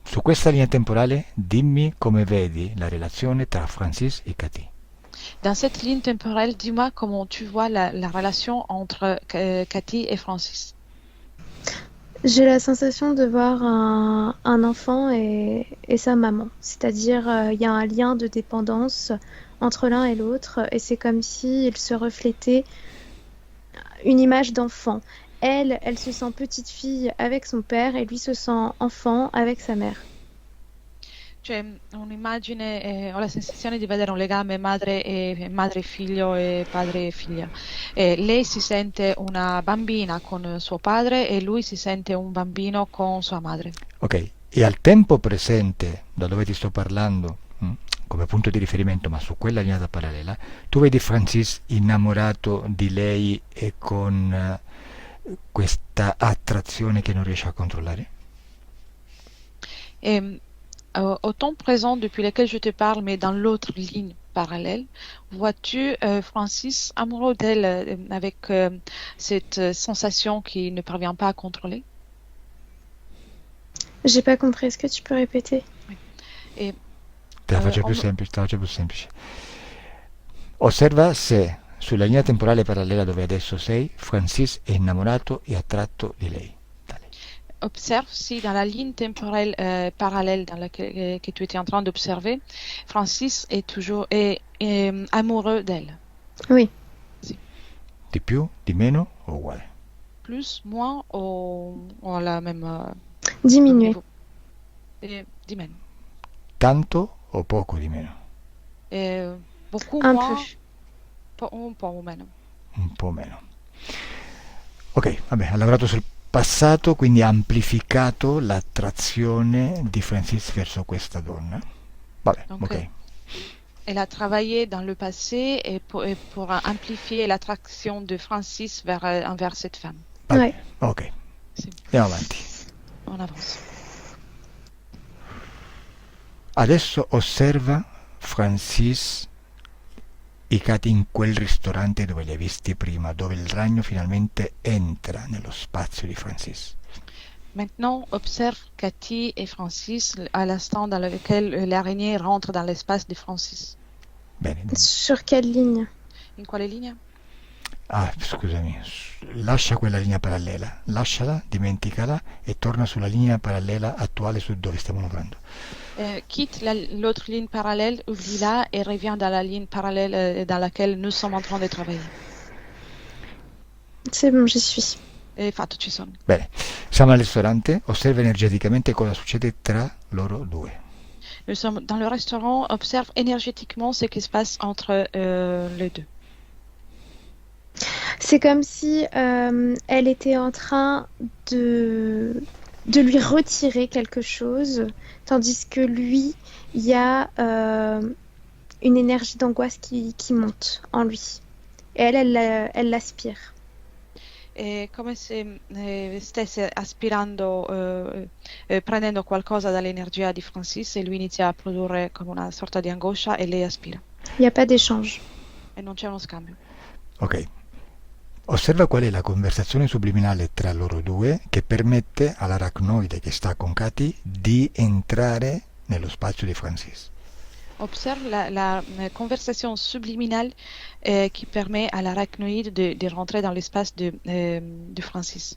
A: su questa linea temporale dimmi come vedi la relazione tra Francis e Cathy.
D: Dans cette ligne temporelle, dis-moi comment tu vois la relation entre Cathy et Francis.
C: J'ai la sensation de voir un enfant et sa maman. C'est-à-dire, il y a un lien de dépendance entre l'un et l'autre, et c'est comme s'il se reflétait une image d'enfant. Elle se sent petite fille avec son père, et lui se sent enfant avec sa mère.
D: C'è un'immagine, ho la sensazione di vedere un legame madre e figlio e padre e figlia. Lei si sente una bambina con suo padre e lui si sente un bambino con sua madre.
A: Ok, e al tempo presente, da dove ti sto parlando, come punto di riferimento, ma su quella linea parallela, tu vedi Francis innamorato di lei e con questa attrazione che non riesce a controllare?
D: Et au temps présent depuis lequel je te parle, mais dans l'autre ligne parallèle, vois-tu Francis amoureux d'elle avec cette sensation qu'il ne parvient pas à contrôler?
C: J'ai pas compris, est-ce que tu peux répéter?
D: Et
A: Te la faccio più semplice, te la faccio più semplice. Osserva se sulla linea temporale parallela dove adesso sei, Francis è innamorato e attratto di lei.
D: observe si dans la ligne temporelle parallèle dans laquelle que tu étais en train d'observer, Francis est toujours amoureux d'elle.
C: Oui.
A: Di più, di meno o uguale?
D: Plus, moins ou à la même
C: Diminuer.
D: niveau? Di meno.
A: Tanto o poco di meno?
D: Beaucoup
C: Un
D: moins,
C: peu.
D: un po' meno.
A: Un po' meno. Ok, vabbè, ha lavorato sul passato, quindi ha amplificato l'attrazione di Francis verso questa donna. Vabbè,
D: Donc,
A: ok.
D: elle a travaillé dans le passé et pour amplifier l'attraction de Francis envers cette femme.
A: Vabbè,
C: Ouais.
A: ok.
D: Sì.
A: Andiamo avanti.
D: On avance.
A: Adesso osserva Francis i cati in quel ristorante dove li hai visti prima, dove il ragno finalmente entra nello spazio di Francis.
D: Maintenant, observe Cathy et Francis à l'instant dans lequel l'araignée rentre dans l'espace de Francis.
A: Bene.
C: Sur quelle ligne?
D: In quale linea?
A: Ah, scusami, lascia quella linea parallela, lasciala, dimenticala e torna sulla linea parallela attuale su dove stiamo lavorando.
D: Quitte l'autre ligne parallèle, oublie-la et revient dans la ligne parallèle dans laquelle nous sommes en train de travailler.
C: C'est bon, j'y suis.
D: E fatto, ci sono.
A: Bene, siamo al ristorante, osserva energeticamente cosa succede tra loro due.
D: Nous sommes dans le restaurant, observe énergétiquement ce qui se passe entre les deux.
C: C'est comme si elle était en train de lui retirer quelque chose, tandis que lui, il y a une énergie d'angoisse qui monte en lui. Et elle l'aspire.
D: È come se stesse aspirando, prendendo qualcosa dall'energia di Francis e lui inizia a produrre come una sorta di angoscia e lei aspira.
C: Il n'y a pas d'échange.
D: E non c'è uno scambio.
A: Ok. Osserva qual è la conversazione subliminale tra loro due che permette all'arachnoide che sta con Katy di entrare nello spazio di Francis.
D: Observe la conversation subliminale qui permet à l'arachnoïde de rentrer dans l'espace de Francis.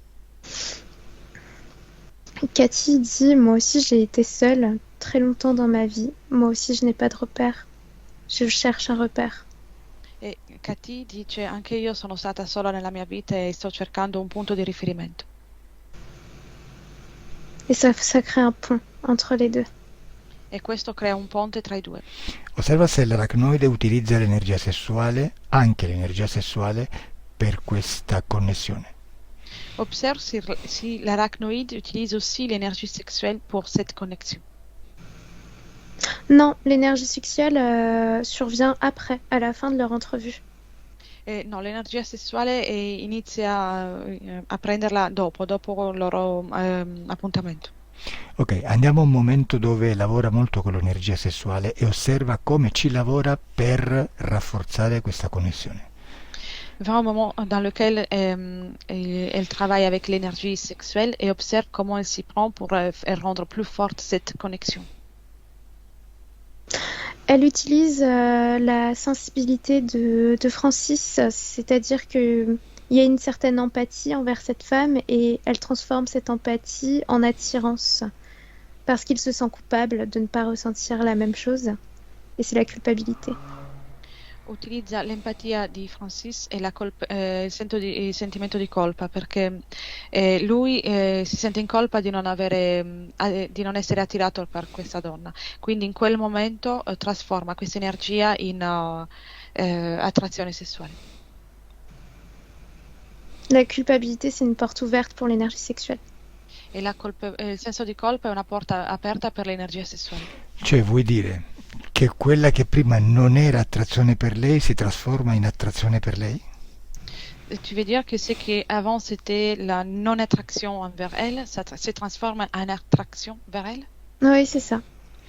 C: Cathy dit, moi aussi j'ai été seule très longtemps dans ma vie. Moi aussi je n'ai pas de repère. Je cherche un repère.
D: E Cathy dice, anche io sono stata sola nella mia vita e sto cercando un punto di riferimento.
C: Et ça crée un pont entre les deux.
D: E questo crea un ponte tra i due.
A: Osserva se l'arachnoide utilizza l'energia sessuale, anche l'energia sessuale, per questa connessione.
D: Observe si l'arachnoïde utilise aussi l'énergie sexuelle pour cette connexion.
C: Non, l'énergie sexuelle survient après, à la fin de leur entrevue.
D: No, l'energia sessuale inizia a prenderla dopo il loro appuntamento.
A: Ok, andiamo a un momento dove lavora molto con l'energia sessuale e osserva come ci lavora per rafforzare questa connessione.
D: Va un moment dans lequel elle travaille avec l'énergie sexuelle et observe comment elle s'y prend pour rendre plus forte cette connexion.
C: Elle utilise la sensibilité de Francis, c'est-à-dire qu'il y a une certaine empathie envers cette femme et elle transforme cette empathie en attirance parce qu'il se sent coupable de ne pas ressentir la même chose et c'est la culpabilité.
D: utilizza l'empatia di Francis e il sentimento di colpa perché lui si sente in colpa di di non essere attirato per questa donna. Quindi in quel momento trasforma questa energia in attrazione sessuale.
C: La culpabilité, c'est une porte ouverte pour l'énergie sexuelle.
D: E il senso di colpa è una porta aperta per l'energia sessuale.
A: Cioè vuoi dire che quella che prima non era attrazione per lei si trasforma in attrazione per lei?
D: Tu veux dire que ce qui avant c'était la non-attraction envers elle, ça se transforme en attraction vers elle?
C: Oui, c'est ça.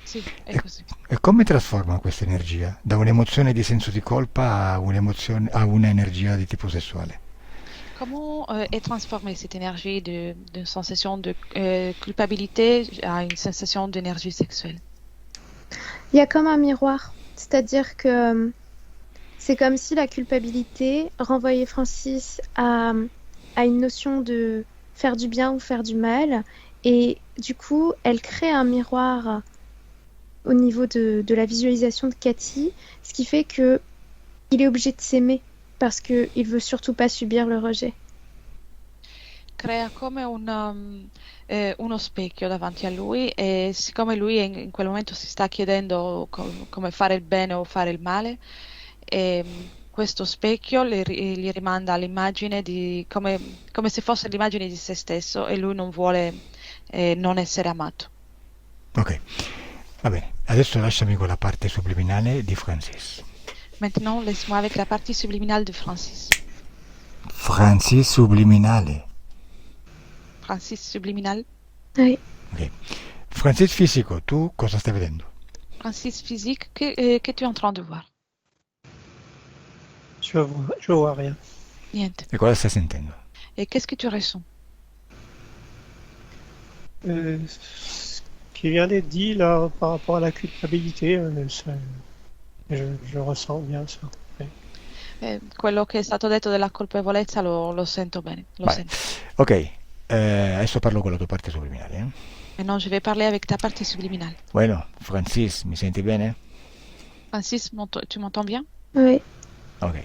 D: Sì, è
A: E,
D: così.
A: e come trasforma questa energia? Da un'emozione di senso di colpa a un'energia di tipo sessuale?
D: Comment est transformée cette énergie de sensation de culpabilité à une sensation d'énergie sexuelle?
C: Il y a comme un miroir. C'est-à-dire que c'est comme si la culpabilité renvoyait Francis à une notion de faire du bien ou faire du mal. Et du coup, elle crée un miroir au niveau de la visualisation de Cathy, ce qui fait que il est obligé de s'aimer parce qu'il veut surtout pas subir le rejet.
D: Crea come uno specchio davanti a lui e siccome lui in quel momento si sta chiedendo come fare il bene o fare il male, questo specchio gli rimanda all'immagine di come se fosse l'immagine di se stesso e lui non vuole non essere amato.
A: Ok, va bene. Adesso lasciami con la parte subliminale di Francis.
D: Maintenant, laisse-moi avec la partie subliminale de Francis.
A: Francis subliminale.
D: Francis subliminal.
C: Oui.
A: Ok. Francis fisico, tu cosa stai vedendo?
D: Francis physique, que tu es en train de voir?
B: Je vois rien.
D: Niente.
A: E cosa stai sentendo?
D: Et qu'est-ce que tu ressens?
B: Ce qui vient d'être dit là par rapport à la culpabilité, je ressens bien ça. Oui.
D: Quello che è stato detto della colpevolezza lo sento bene, lo
A: Vai.
D: sento.
A: Ok, adesso parlo con la tua parte subliminale.
D: Maintenant, je vais parler avec ta partie subliminale.
A: Bueno, Francis, mi senti bene?
D: Francis, tu m'entends bien?
C: Oui.
A: Ok.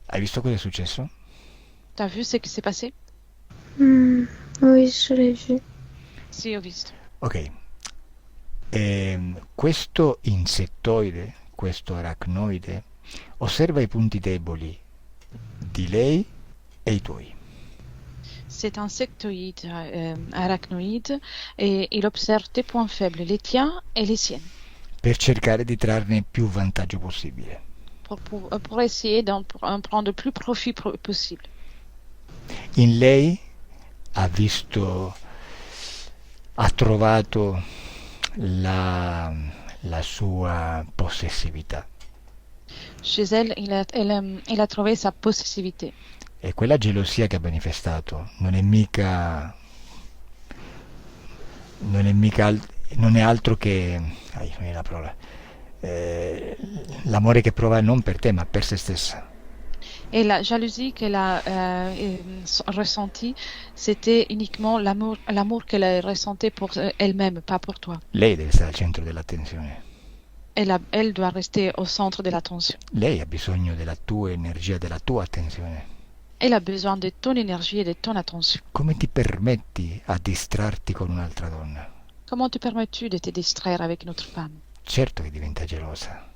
A: Hai visto cosa è successo?
D: T'as vu ce qui s'est passé?
C: Oui, je l'ai vu.
D: Sì, ho visto.
A: Ok. Questo insettoide, questo aracnoide, osserva i punti deboli di lei e i tuoi.
D: C'est un sectoïde arachnoïde et il observe tes points faibles, les tiens et les siennes,
A: Per cercare di trarne più vantaggio possibile.
D: pour essayer d'en prendre le plus profit possible.
A: In lei ha trovato la sua possessività.
D: Chez elle, il a trouvé sa possessivité.
A: E quella gelosia che ha manifestato non è altro che non è la parola, l'amore che prova non per te ma per se stessa.
D: Et la jalousie qu'elle a ressentie, c'était uniquement l'amour qu'elle a ressenti pour elle-même, pas pour toi.
A: Lei deve stare al centro dell'attenzione.
D: Elle doit rester au centre de l'attention.
A: Lei ha bisogno della tua energia, della tua attenzione.
D: Elle a besoin de ton énergie et de ton attention.
A: Come ti permetti a distrarti con un'altra donna?
D: Comment te permets-tu de te distraire avec une autre femme?
A: Certo che diventa gelosa,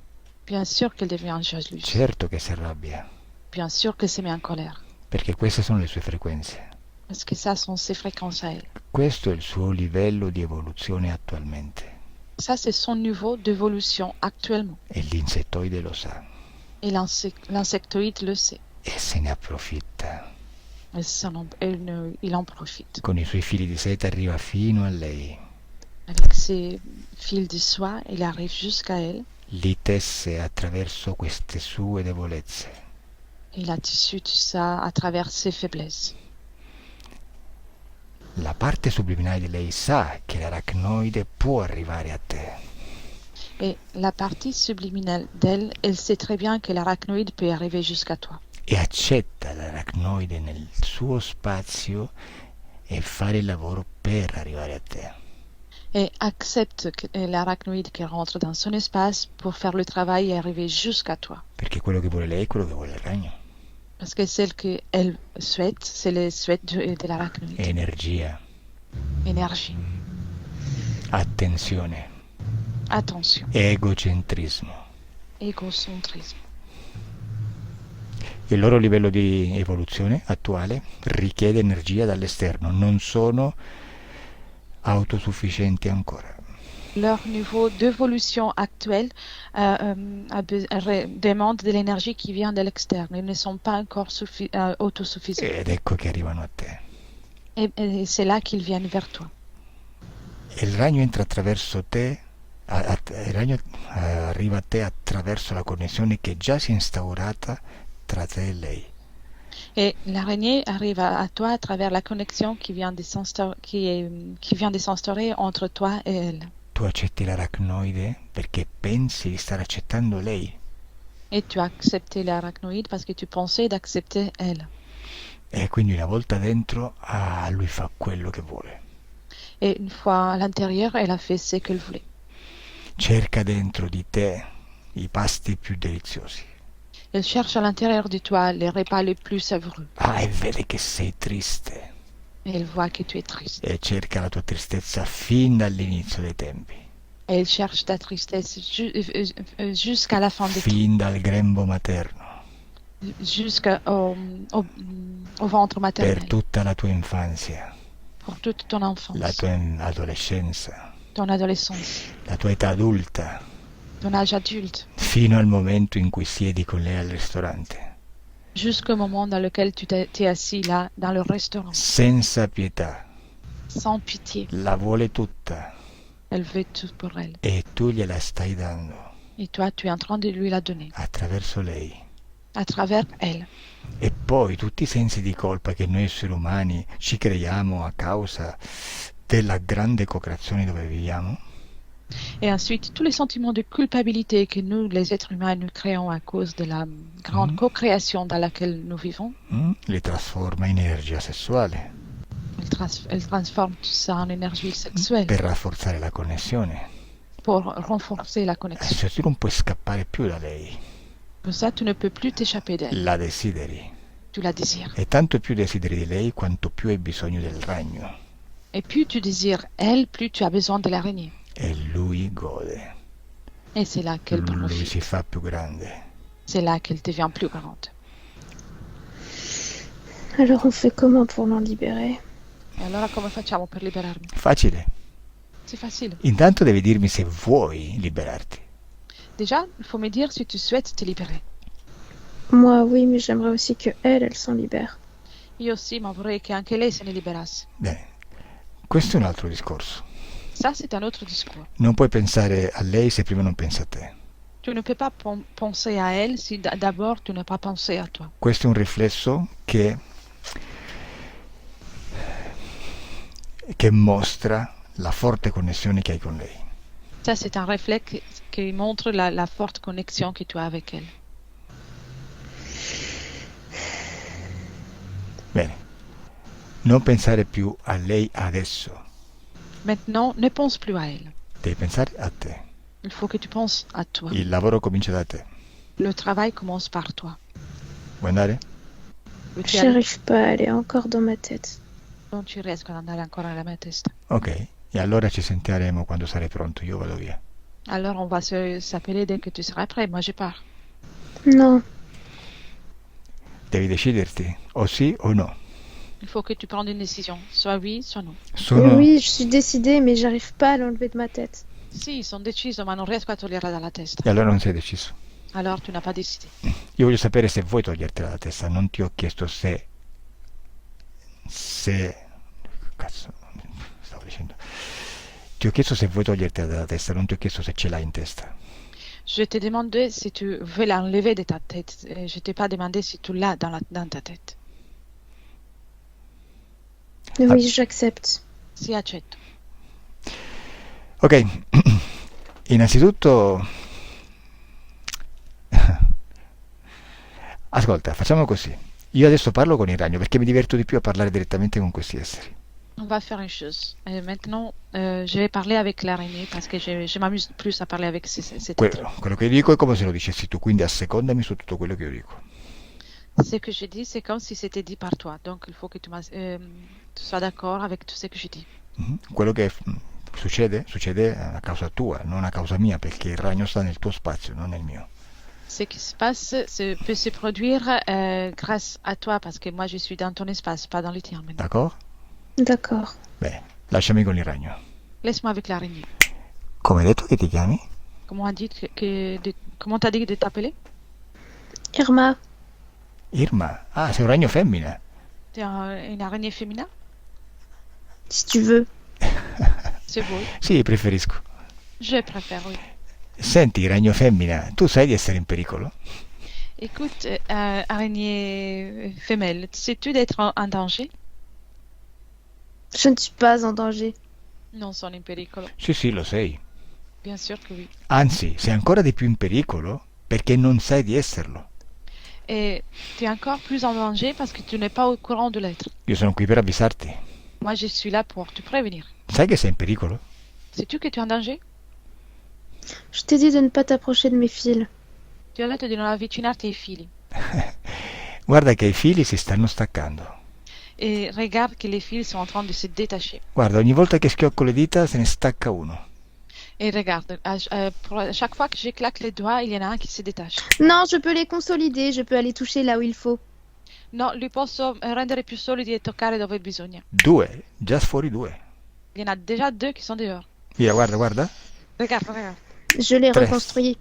D: Bien sûr qu'elle devient jalouse.
A: certo che si arrabbia,
D: Bien sûr qu'elle se met en colère.
A: perché queste sono le sue frequenze.
D: Parce que ça sont ses fréquences à elle.
A: Questo è il suo livello di evoluzione attualmente
D: Ça, c'est son niveau d'évolution actuellement.
A: e l'insettoide lo sa
D: Et l'insectoïde le sait.
A: e se ne approfitta.
D: Il en profite.
A: Con i suoi fili di seta arriva fino a lei,
D: Avec ses fils de soie, il arrive jusqu'à elle.
A: li tesse attraverso queste sue debolezze.
D: Il a tissu tout ça à travers ses faiblesses.
A: La parte subliminale di lei sa che l'aracnoide può arrivare a te.
D: Et la partie subliminale d'elle, elle sait très bien que l'arachnoïde peut arriver jusqu'à toi.
A: E accetta l'aracnoide nel suo spazio e fare il lavoro per arrivare a te.
D: et accepte l'arachnoïde qui rentre dans son espace pour faire le travail et arriver jusqu'à toi.
A: perché quello che vuole lei è quello che vuole il ragno.
D: Parce que celle qu'elle souhaite, c'est le souhait de l'arachnoïde.
A: Energia,
D: Énergie,
A: attenzione,
D: attention,
A: egocentrismo.
D: égocentrisme.
A: Il loro livello di evoluzione attuale richiede energia dall'esterno, non sono autosufficienti ancora.
D: Leur niveau d'évolution actuel demande de l'énergie qui vient de l'externe. Ils ne sont pas encore autosuffisants.
A: Ed ecco che arrivano a te.
D: Et c'est là qu'ils viennent vers toi.
A: E il ragno entra attraverso te, il ragno arriva a te attraverso la connessione che già si è instaurata tra te e lei.
D: Et l'araignée arrive à toi à travers la connexion qui vient de s'instaurer entre toi et elle.
A: Tu accetti l'arachnoide perché pensi di stare accettando lei.
D: Et tu as accepté l'arachnoïde parce que tu pensais d'accepter elle.
A: E quindi una volta dentro, lui fa quello che vuole.
D: Et une fois à l'intérieur, elle a fait ce qu'elle voulait.
A: Cerca dentro di te i pasti più deliziosi.
D: Elle cherche à l'intérieur de toi les repas les plus savoureux.
A: E vede che sei triste.
D: Et elle voit que tu es triste.
A: E cerca la tua tristezza fin dall'inizio dei tempi.
D: Et elle cherche ta tristesse jusqu'à la fin des temps.
A: Fin dal grembo materno.
D: Jusqu'au ventre maternel.
A: Per tutta la tua infanzia.
D: Pour toute ton enfance.
A: La tua adolescenza.
D: Ton adolescence.
A: La tua età adulta.
D: Ton âge adulte.
A: Fino al momento in cui siedi con lei al ristorante.
D: Jusqu'au moment dans lequel tu t'es assis là, dans le restaurant.
A: Senza pietà.
D: Sans pitié.
A: La vuole tutta.
D: Elle veut tout pour elle.
A: E tu gliela stai dando.
D: Et toi, tu es en train de lui la donner.
A: Attraverso lei.
D: À travers elle.
A: E poi tutti i sensi di colpa che noi esseri umani ci creiamo a causa della grande co-creazione dove viviamo.
D: Et ensuite, tous les sentiments de culpabilité que nous, les êtres humains, nous créons à cause de la grande co-création dans laquelle nous vivons,
A: Li trasforma in energia sessuale.
D: elle transforme tout ça en énergie sexuelle
A: Per rafforzare la connessione.
D: pour renforcer la connexion.
A: Cioè tu non puoi scappare più da lei.
D: Pour ça, tu ne peux plus t'échapper d'elle.
A: La desideri.
D: Tu la désires.
A: E tanto più desideri di lei quanto più hai bisogno del ragno.
D: Et plus tu désires elle, plus tu as besoin de l'araignée.
A: E lui gode.
D: Et c'est là qu'elle
A: Lui
D: profite.
A: si fa più grande.
D: C'est là qu'elle devient plus grande.
C: Alors on fait comment pour l'en libérer?
D: Et allora come facciamo per liberarmi?
A: Facile.
D: C'est facile.
A: Intanto devi dirmi se vuoi liberarti.
D: Déjà, il faut me dire si tu souhaites te libérer.
C: Moi oui, mais j'aimerais aussi que elle s'en libère.
D: Io sì, ma vorrei che anche lei se ne liberasse.
A: Bene, questo è un altro discorso.
D: Ça, c'est un autre discours.
A: Non puoi pensare a lei se prima non pensi a te.
D: Tu ne peux pas penser à elle si d'abord tu n'as pas pensé à toi.
A: Questo è un riflesso che mostra la forte connessione che hai con lei.
D: Ça, c'est un réflexe qui montre la forte connexion que tu as avec elle.
A: Bene, non pensare più a lei adesso,
D: Maintenant, ne pense plus à elle.
A: devi pensare a te.
D: Il faut que tu penses à toi.
A: Il lavoro comincia da te.
D: Le travail commence par toi.
A: Vuoi andare?
D: Tu arrives,
C: J'arrive pas, elle est encore dans ma tête.
D: non ci riesco ad andare ancora nella mia testa.
A: Ok, e allora ci sentiremo quando sarai pronto, io vado via.
D: Alors, on va s'appeler dès que tu seras prêt. Moi, je pars.
C: Non,
A: Devi deciderti, o sì o no.
D: Il faut que tu prennes une décision. Soit oui, soit non.
A: Sono...
C: oui, je suis décidée, mais j'arrive pas à l'enlever de ma tête.
D: Sì, sono deciso, ma non riesco a toglierla dalla testa.
A: E allora non sei deciso.
D: Alors, tu n'as pas décidé.
A: Io voglio sapere se vuoi togliertela dalla testa, non ti ho chiesto se... Cazzo, stavo dicendo... Ti ho chiesto se vuoi togliertela dalla testa, non ti ho chiesto se ce l'hai in testa.
D: Je t'ai demandé si tu veux l'enlever de ta tête. Et je t'ai pas demandé si tu l'as dans ta tête.
C: Oui, j'accepte.
D: Si, accetto.
A: Ok, innanzitutto... Ascolta, facciamo così. Io adesso parlo con il ragno perché mi diverto di più a parlare direttamente con questi esseri.
D: On va faire une chose. Maintenant, je vais parler avec l'araignée parce que je m'amuse plus à parler avec cet être.
A: Quello che dico è come se lo dicessi tu, quindi assecondami su tutto quello che io dico.
D: Ce que je dis, c'est comme si c'était dit par toi. Donc, il faut que tu sois d'accord avec tout ce que je dis.
A: Quello che succede a causa tua, non a causa mia, perché il ragno sta nel tuo spazio, non nel mio.
D: Ce qui se passe peut se produire grâce à toi parce que moi, je suis dans ton espace, pas dans le tien maintenant.
A: D'accordo?
C: D'accord.
A: Bene, lasciami con il ragno.
D: Laisse-moi avec l'araignée.
A: Come hai detto che ti chiami?
D: Comment t'as dit de t'appeler?
C: Irma,
A: Irma. Ah, sei un ragno femmina.
D: T'es une araignée féminin?
C: si tu veux.
D: C'est beau.
A: Sì, preferisco.
D: Je préfère, oui.
A: Senti, ragno femmina, tu sai di essere in pericolo?
D: Écoute, araignée femelle, sais-tu d'être en danger?
C: Je ne suis pas en danger.
D: Non sono in pericolo.
A: Sì, lo sei.
D: Bien sûr que oui.
A: Anzi, sei ancora di più in pericolo perché non sai di esserlo.
D: Et tu es encore plus en danger parce que tu n'es pas au courant de l'être.
A: Io sono qui per avvisarti.
D: Moi, je suis là pour te prévenir.
A: Sai che sei in pericolo?
D: Sais-tu que tu es en danger?
C: Je t'ai dit de ne pas t'approcher de mes fils.
D: Ti ho detto di non avvicinarti ai fili.
A: Guarda che i fili si stanno staccando.
D: Et regarde que les fils sont en train de se détacher.
A: Guarda, ogni volta che schiocco le dita se ne stacca uno.
D: Et regarde, à chaque fois que je claque les doigts, il y en a un qui se détache.
C: Non, je peux les consolider, je peux aller toucher là où il faut.
D: No, li posso rendere più solidi e toccare dove bisogna.
A: 2, già fuori 2.
D: Il y en a déjà 2 qui sont dehors.
A: Via, guarda.
D: Regarde.
C: Je les
A: Tres.
C: reconstruis.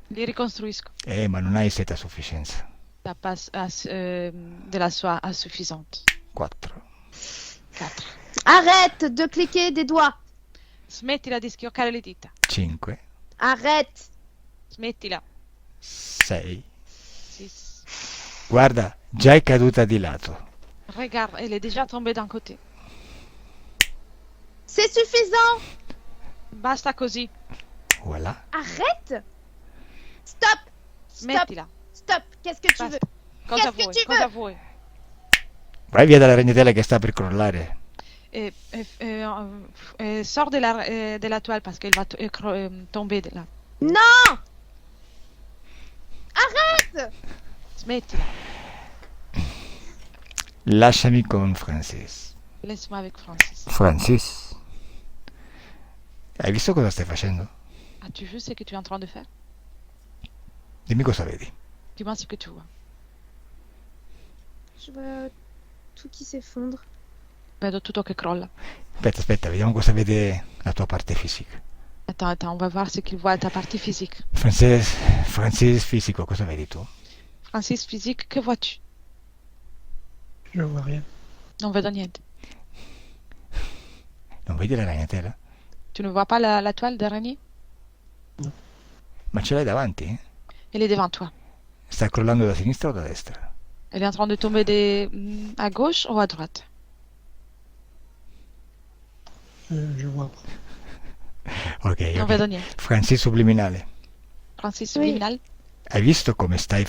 D: Li ricostruisco.
A: Ma non hai seta a sufficienza.
D: Ça passe de la soie insuffisante.
A: 4.
D: 4.
C: Arrête de cliquer des doigts.
D: Smettila di schioccare le dita.
A: 5.
C: Arrête.
D: Smettila.
A: 6.
D: 6.
A: Guarda, già è caduta di lato.
D: Regarde, elle est déjà tombée d'un côté.
C: C'est suffisant.
D: Basta così.
A: Voilà.
C: Arrête. Stop.
D: Smettila.
C: Stop. Qu'est-ce que tu veux?
D: Cosa
C: Qu'est-ce que
D: vuoi?
C: tu
D: Cosa
C: veux?
D: vuoi?
A: Vai via dalla ragnatela che sta per crollare.
D: Sors de la toile parce qu'elle va tomber de là.
C: Non. Arrête.
D: Smettila.
A: Lasciami con Francis.
D: Laisse-moi avec Francis.
A: Francis. Hai visto cosa stai facendo?
D: As-tu vu ce que tu es en train de faire?
A: Dimmi cosa vedi.
D: Dis-moi ce que tu vois.
C: Je vois tout qui s'effondre.
D: Vedo tutto che crolla.
A: Aspetta, vediamo cosa vede la tua parte fisica.
D: Attends, on va voir ce qu'il voit à ta partie physique.
A: Francis fisico, cosa vedi tu?
D: Francis physique, que vois-tu?
B: Je vois rien.
D: Non vedo niente.
A: Non vedi la ragnatela?
D: Tu ne vois pas la toile d'araignée?
A: Ma ce l'hai davanti?
D: Elle est devant toi.
A: Sta crollando da sinistra o da destra?
D: Elle est en train de tomber à gauche ou à droite?
B: Je vois pas.
A: Ok.
D: Non vedo niente.
A: Francis subliminale.
D: Francis
C: Oui.
D: subliminal?
A: Hai visto come stai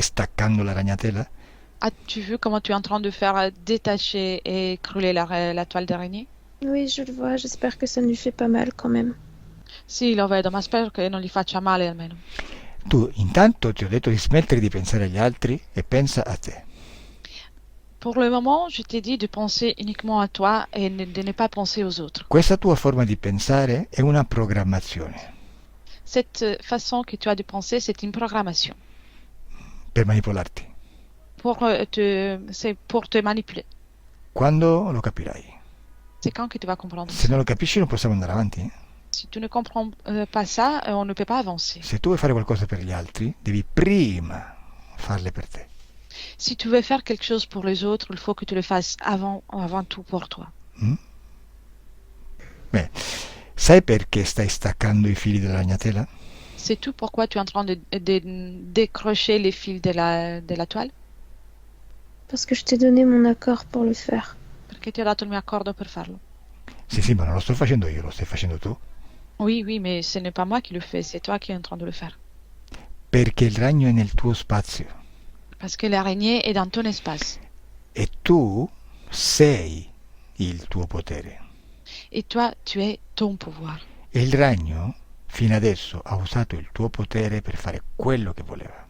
A: staccando la ragnatela?
D: As-tu vu comment tu es en train de faire détacher et creuler la toile d'araignée?
C: Oui, je le vois. J'espère que ça ne lui fait pas mal quand même.
D: Sì, lo vedo, ma spero che non gli faccia male almeno.
A: Tu intanto ti ho detto di smettere di pensare agli altri e pensa a te.
D: Pour le moment, je t'ai dit de penser uniquement à toi et de ne pas penser aux autres.
A: Questa tua forma di pensare è una programmazione
D: Cette façon que tu as de penser, c'est une programmation
A: per manipolarti.
D: c'est pour te manipuler.
A: Quando lo capirai?
D: C'est quand que tu vas comprendre
A: Se
D: ça?
A: non lo capisci non possiamo andare avanti.
D: Si tu ne comprends pas ça, on ne peut pas avancer.
A: Se tu vuoi fare qualcosa per gli altri, devi prima farle per te.
D: Si tu veux faire quelque chose pour les autres, il faut que tu le fasses avant tout pour toi.
A: Beh, sai perché stai staccando i fili della ragnatela?
D: Sais-tu pourquoi tu es en train de décrocher les fils de la toile?
C: Parce que je t'ai donné mon accord pour le faire.
D: Perché ti ho dato il mio accordo per farlo.
A: Sì, ma non lo sto facendo io, lo stai facendo tu.
D: Oui, mais ce n'est pas moi qui le fais, c'est toi qui es en train de le faire.
A: Perché il ragno è nel tuo spazio
D: Parce que l'araignée est dans ton espace.
A: e tu sei il tuo potere.
D: Et toi, tu es ton pouvoir.
A: E il ragno fino adesso ha usato il tuo potere per fare quello che voleva,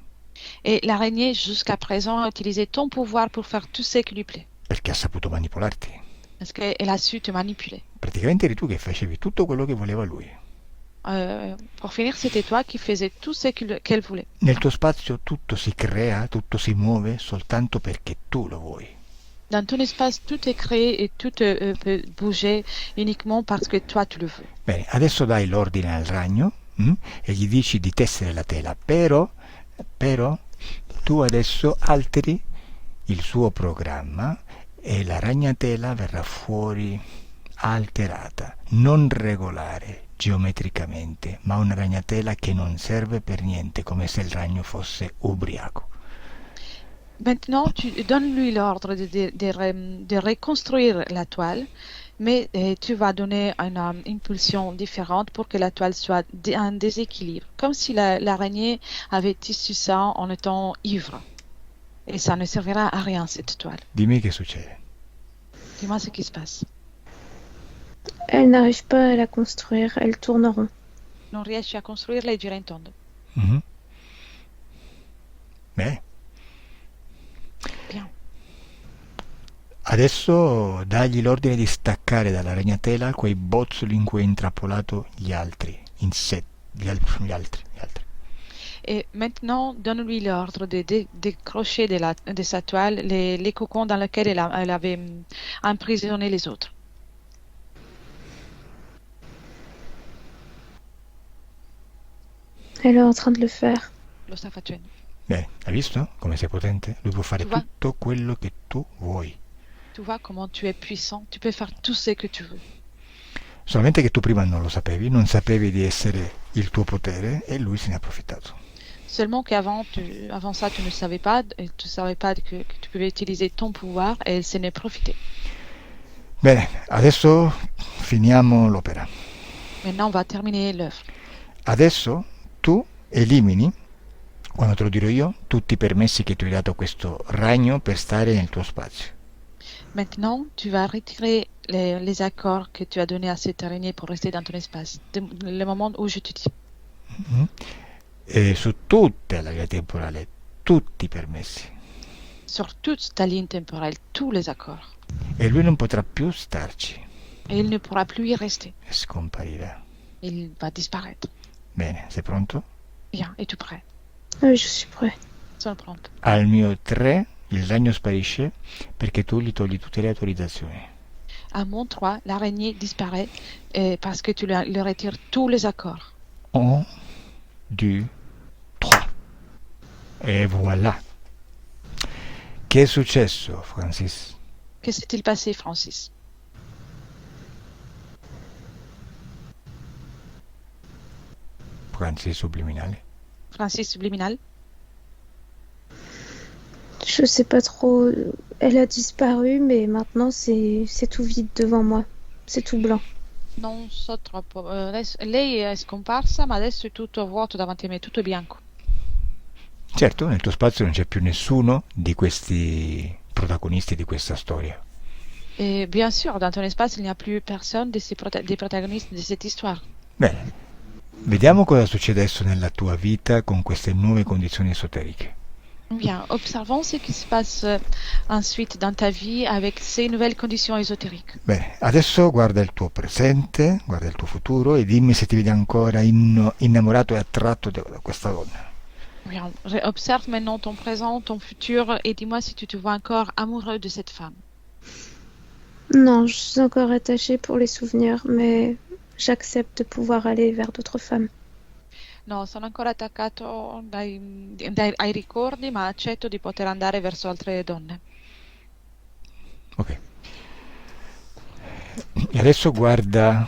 D: Et l'araignée, jusqu'à présent, a utilisé ton pouvoir pour faire tout ce qui lui plaît.
A: perché ha saputo manipolarti.
D: Parce qu'elle a su te manipuler.
A: Praticamente eri tu che facevi tutto quello che voleva lui.
D: Pour finir, c'était toi qui faisais tout ce qu'elle voulait.
A: Nel tuo spazio tutto si crea, tutto si muove soltanto perché tu lo vuoi.
D: Dans ton espace, tout est créé et tout peut bouger uniquement parce que toi, tu le veux.
A: Bene, adesso dai l'ordine al ragno e gli dici di tessere la tela, però tu adesso alteri il suo programma e la ragnatela verrà fuori alterata, non regolare geometricamente, ma una ragnatela che non serve per niente, come se il ragno fosse ubriaco.
D: Maintenant, tu donnes-lui l'ordre de reconstruire la toile, mais tu vas donner une impulsion différente pour que la toile soit en déséquilibre, comme si l'araignée avait tissu ça en étant ivre. Et ça ne servira à rien, cette toile.
A: Dimmi che succede.
D: Dis-moi ce qui se passe.
C: Elle n'arrive pas à la construire, elle tourne en rond.
D: Non riesci a costruirla e gira in tondo.
A: Mhm. Bene.
D: Bien.
A: Adesso dagli l'ordine di staccare dalla ragnatela quei bozzoli in cui è intrappolato gli altri insetti, gli altri.
D: Et maintenant, donne-lui l'ordre de décrocher de sa toile les cocons dans lesquels elle avait emprisonné les autres.
C: Elle est en train de le faire.
D: Lo sta facendo.
A: Bene, hai visto come sei potente? Lui può fare
D: Tu vois?
A: tutto quello che tu vuoi.
D: Tu vois comment tu es puissant, tu peux faire tout ce que tu veux.
A: Solamente che tu prima non lo sapevi, non sapevi di essere il tuo potere e lui se ne è approfittato.
D: Seulement qu'avant avant ça, tu ne savais pas, et tu savais pas que tu pouvais utiliser ton pouvoir et elle s'en est profitée.
A: Bene, adesso finiamo l'opera.
D: Maintenant, on va terminer l'œuvre.
A: Adesso tu elimini, quando te lo dirò io, tutti i permessi che ti ho dato questo ragno per stare nel tuo spazio.
D: Maintenant, tu vas retirer les accords que tu as donnés à cette araignée pour rester dans ton espace. Le moment où je te dis.
A: Mhm. E su tutta la linea temporale, tutti i permessi.
D: Sur toute ta ligne temporelle, tous les accords.
A: E lui non potrà più starci
D: Et il ne pourra plus y rester.
A: e scomparirà.
D: Il va disparaître.
A: Bene, sei pronto?
D: Bien, es-tu prêt?
C: Oui, je suis prêt.
D: Sono pronto.
A: Al mio 3 il ragno sparisce perché tu gli togli tutte le autorizzazioni.
D: À mon 3, l'araignée disparaît parce que tu lui retires tous les accords.
A: 1, 2, 3. E voilà. Che è successo, Francis?
D: Que s'est-il passé, Francis?
A: Francis subliminale.
D: Francis subliminal?
C: Je sais pas trop. Elle a disparu, mais maintenant c'est tout vide devant moi. C'est tout blanc.
D: Non so troppo. Lei è scomparsa, ma adesso è tutto vuoto davanti a me, tutto bianco.
A: Certo, nel tuo spazio non c'è più nessuno di questi protagonisti di questa storia.
D: Et bien sûr, dans ton espace, il n'y a plus personne des protagonistes de cette histoire.
A: Bene, vediamo cosa succede adesso nella tua vita con queste nuove condizioni esoteriche.
D: Bien, observons ce qui se passe ensuite dans ta vie avec ces nouvelles conditions ésotériques.
A: Bene, adesso guarda il tuo presente, guarda il tuo futuro e dimmi se ti vedi ancora innamorato e attratto da questa donna.
D: Bien, observe maintenant ton présent, ton futur et dis-moi si tu te vois encore amoureux de cette femme.
C: Non, je suis encore attachée pour les souvenirs, mais j'accepte de pouvoir aller vers d'autres femmes.
D: No, sono ancora attaccato ai ricordi, ma accetto di poter andare verso altre donne.
A: Ok. E adesso guarda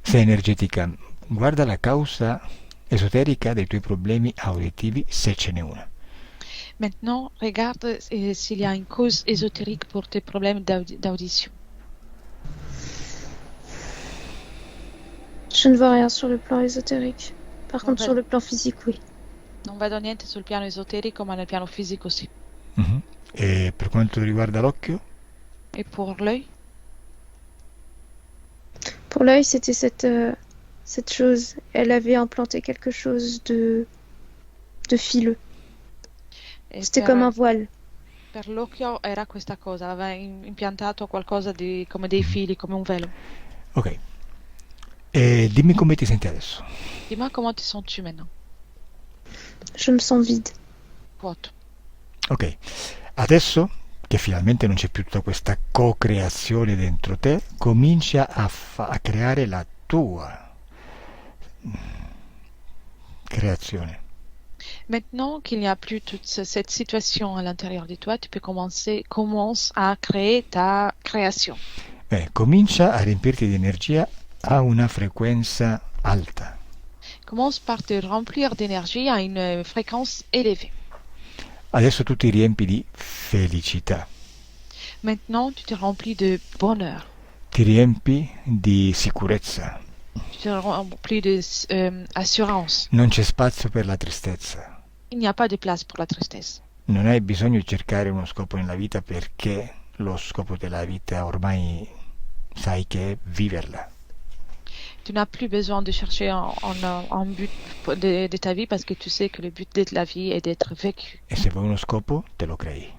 A: se energetica, guarda la causa esoterica dei tuoi problemi auditivi, se ce n'è una.
D: Maintenant, regarde s'il y a une cause ésotérique pour tes problèmes d'audition.
C: Je ne vois rien sur le plan ésotérique. Par contre,
D: Ouais.
C: sur le plan physique, oui.
D: Non vedo niente sul piano esoterico, ma nel piano fisico sì.
A: Mhm. E per quanto riguarda l'occhio?
D: Et pour l'œil?
C: Pour l'œil, c'était cette chose. Elle avait implanté quelque chose de fileux.
D: E
C: C'était comme un voile.
D: per l'occhio era questa cosa, aveva impiantato qualcosa di come dei fili, come un velo.
A: Ok. E dimmi come ti senti adesso.
D: Dis-moi comment te sens-tu maintenant?
C: Je me sens vide.
D: Vuoto.
A: Ok. Adesso che finalmente non c'è più tutta questa co-creazione dentro te, comincia a creare la tua creazione.
D: Maintenant qu'il n'y a plus toute cette situation à l'intérieur de toi, tu peux commence à créer ta création.
A: Comincia a riempirti di energia a una frequenza alta.
D: Commence par te remplir d'énergie à une fréquence élevée.
A: Adesso tu ti riempi di felicità,
D: Maintenant, tu te remplis de bonheur.
A: ti riempi di sicurezza.
D: Tu te remplis d'assurance.
A: Non c'è spazio per la tristezza.
D: Il n'y a pas de place pour la tristesse.
A: Non hai bisogno di cercare uno scopo nella vita perché lo scopo della vita ormai sai che è viverla.
D: Tu n'as plus besoin de chercher un but de ta vie parce que tu sais que le but de la vie est d'être vécu.
A: E se vuoi uno scopo, te lo crei.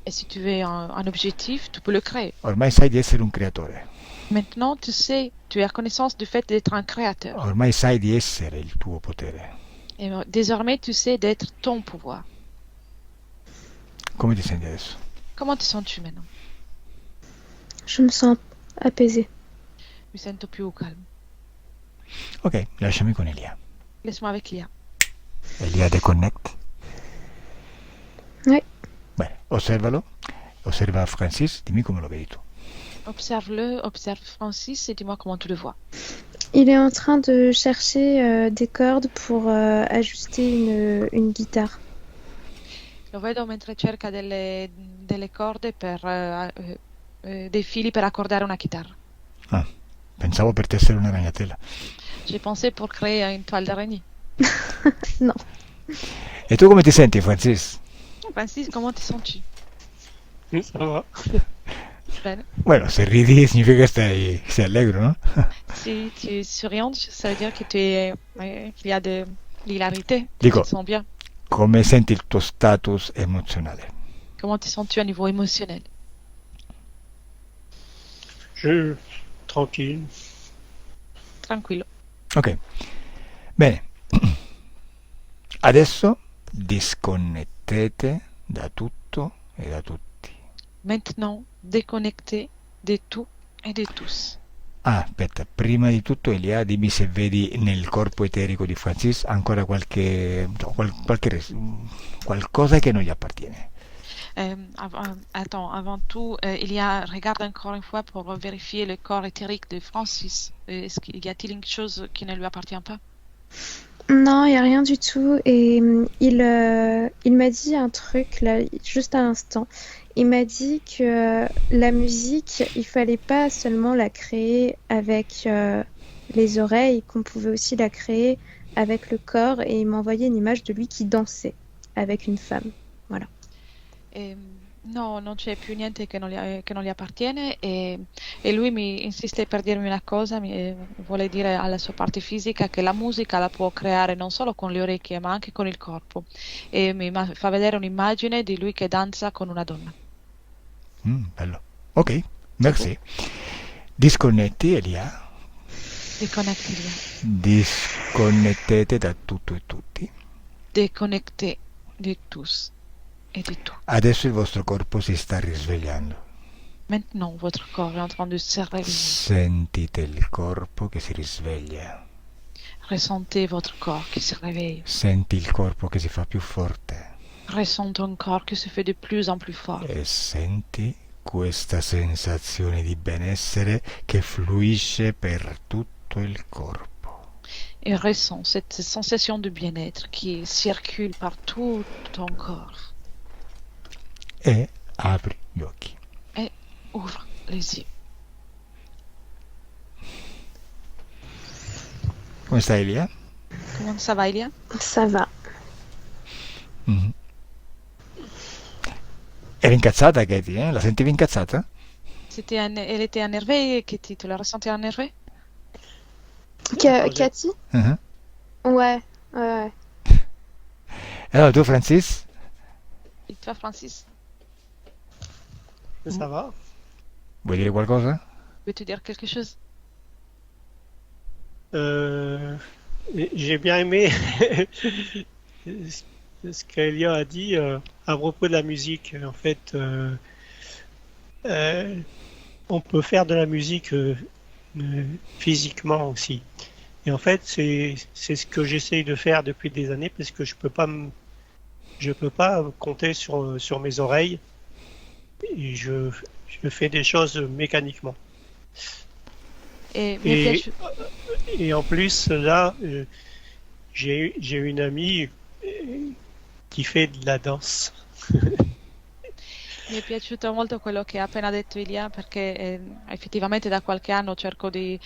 D: Et si tu veux un objectif, tu peux le créer.
A: Ormai sai di essere un creatore.
D: Maintenant, tu sais, tu as connaissance du fait d'être un créateur.
A: Ormai sai di essere il tuo potere.
D: Et désormais, tu sais d'être ton pouvoir.
A: Come ti senti adesso?
D: Comment te sens-tu maintenant?
C: Je me sens apaisée.
D: Mi sento più calmo.
A: Ok, lasciami con Elia.
D: Laisse-moi avec Lia.
A: Elia Deconnect.
C: Oui.
A: Bene, osservalo. Osserva Francis, dimmi come lo vedi tu.
D: Observe-le, observe Francis et dis-moi comment tu le vois.
C: Il est en train de chercher des cordes pour ajuster une guitare.
D: Lo vedo mentre cerca delle corde per dei fili per accordare una chitarra.
A: Ah, pensavo per tessere una ragnatela.
D: J'ai pensé pour créer une toile d'araignée.
C: Non.
A: E tu come ti senti, Francis?
D: Francis, comment te sens-tu?
B: Ça va.
D: Bene.
A: Bueno, se ridi significa che sei allegro, no?
D: Si tu souriantes, ça veut dire que qu'il y a de l'hilarité.
A: Dico,
D: Tu te sens bien.
A: come senti il tuo status emozionale?
D: Comment te sens-tu à niveau émotionnel?
B: Tranquille.
D: Tranquillo.
A: Ok, bene. Adesso disconnettete da tutto e da tutti.
D: Maintenant, déconnecté de tout et de tous.
A: Ah, aspetta, prima di tutto Elia, dimmi se vedi nel corpo eterico di Francis ancora qualcosa che non gli appartiene.
D: Avant tout, regarde encore une fois pour vérifier le corps éthérique de Francis. Est-ce qu'il y a-t-il une chose qui ne lui appartient pas?
C: Non, il n'y a rien du tout. Et il m'a dit un truc, là, juste à l'instant. Il m'a dit que la musique, il fallait pas seulement la créer avec les oreilles, qu'on pouvait aussi la créer avec le corps. Et il m'a envoyé une image de lui qui dansait avec une femme. Voilà.
D: No, non c'è più niente che non gli appartiene e lui mi insiste per dirmi una cosa, vuole dire alla sua parte fisica che la musica la può creare non solo con le orecchie ma anche con il corpo e mi fa vedere un'immagine di lui che danza con una donna.
A: Bello. Ok, merci. Disconnetti Elia. Disconnettete da tutto e tutti.
D: Déconnecté de tous. Et de tout.
A: Adesso il vostro corpo si sta risvegliando.
D: Maintenant, votre corps est en train de se réveiller.
A: Sentite il corpo che si risveglia.
D: Ressentez votre corps qui se réveille.
A: Senti il corpo che si fa più forte.
D: Ressens ton corps qui se fait de plus en plus fort.
A: E senti questa sensazione di benessere che fluisce per tutto il corpo.
D: Et ressens cette sensation de bien-être qui circule par tout ton corps.
A: E apri gli occhi.
D: Et ouvre les yeux.
A: Come stai Elia?
D: Comment ça va, Elia?
C: Ça va.
A: Mhm. Era incazzata Katie, eh? La sentivi incazzata?
D: Elle était énervée, Katie, tu l'as ressentie énervée?
B: Attends,
C: Cathy?
A: Mhm.
C: Ouais, ouais.
A: Allora tu Francis?
D: Et toi, Francis,
B: ça va.
A: Vuoi dire qualcosa?
D: veux-tu dire quelque chose?
B: Euh, j'ai bien aimé ce qu'Elia a dit à propos de la musique. En fait, euh, on peut faire de la musique physiquement aussi. Et en fait, c'est ce que j'essaye de faire depuis des années parce que je peux pas compter sur mes oreilles et je fais des choses mécaniquement.
D: Et mi è
B: Et,
D: piaciuto.
B: et en plus, là, j'ai une amie qui fait de la danse.
D: Mi è piaciuto molto quello che ha appena detto Ilia perché effettivamente da qualche anno cerco di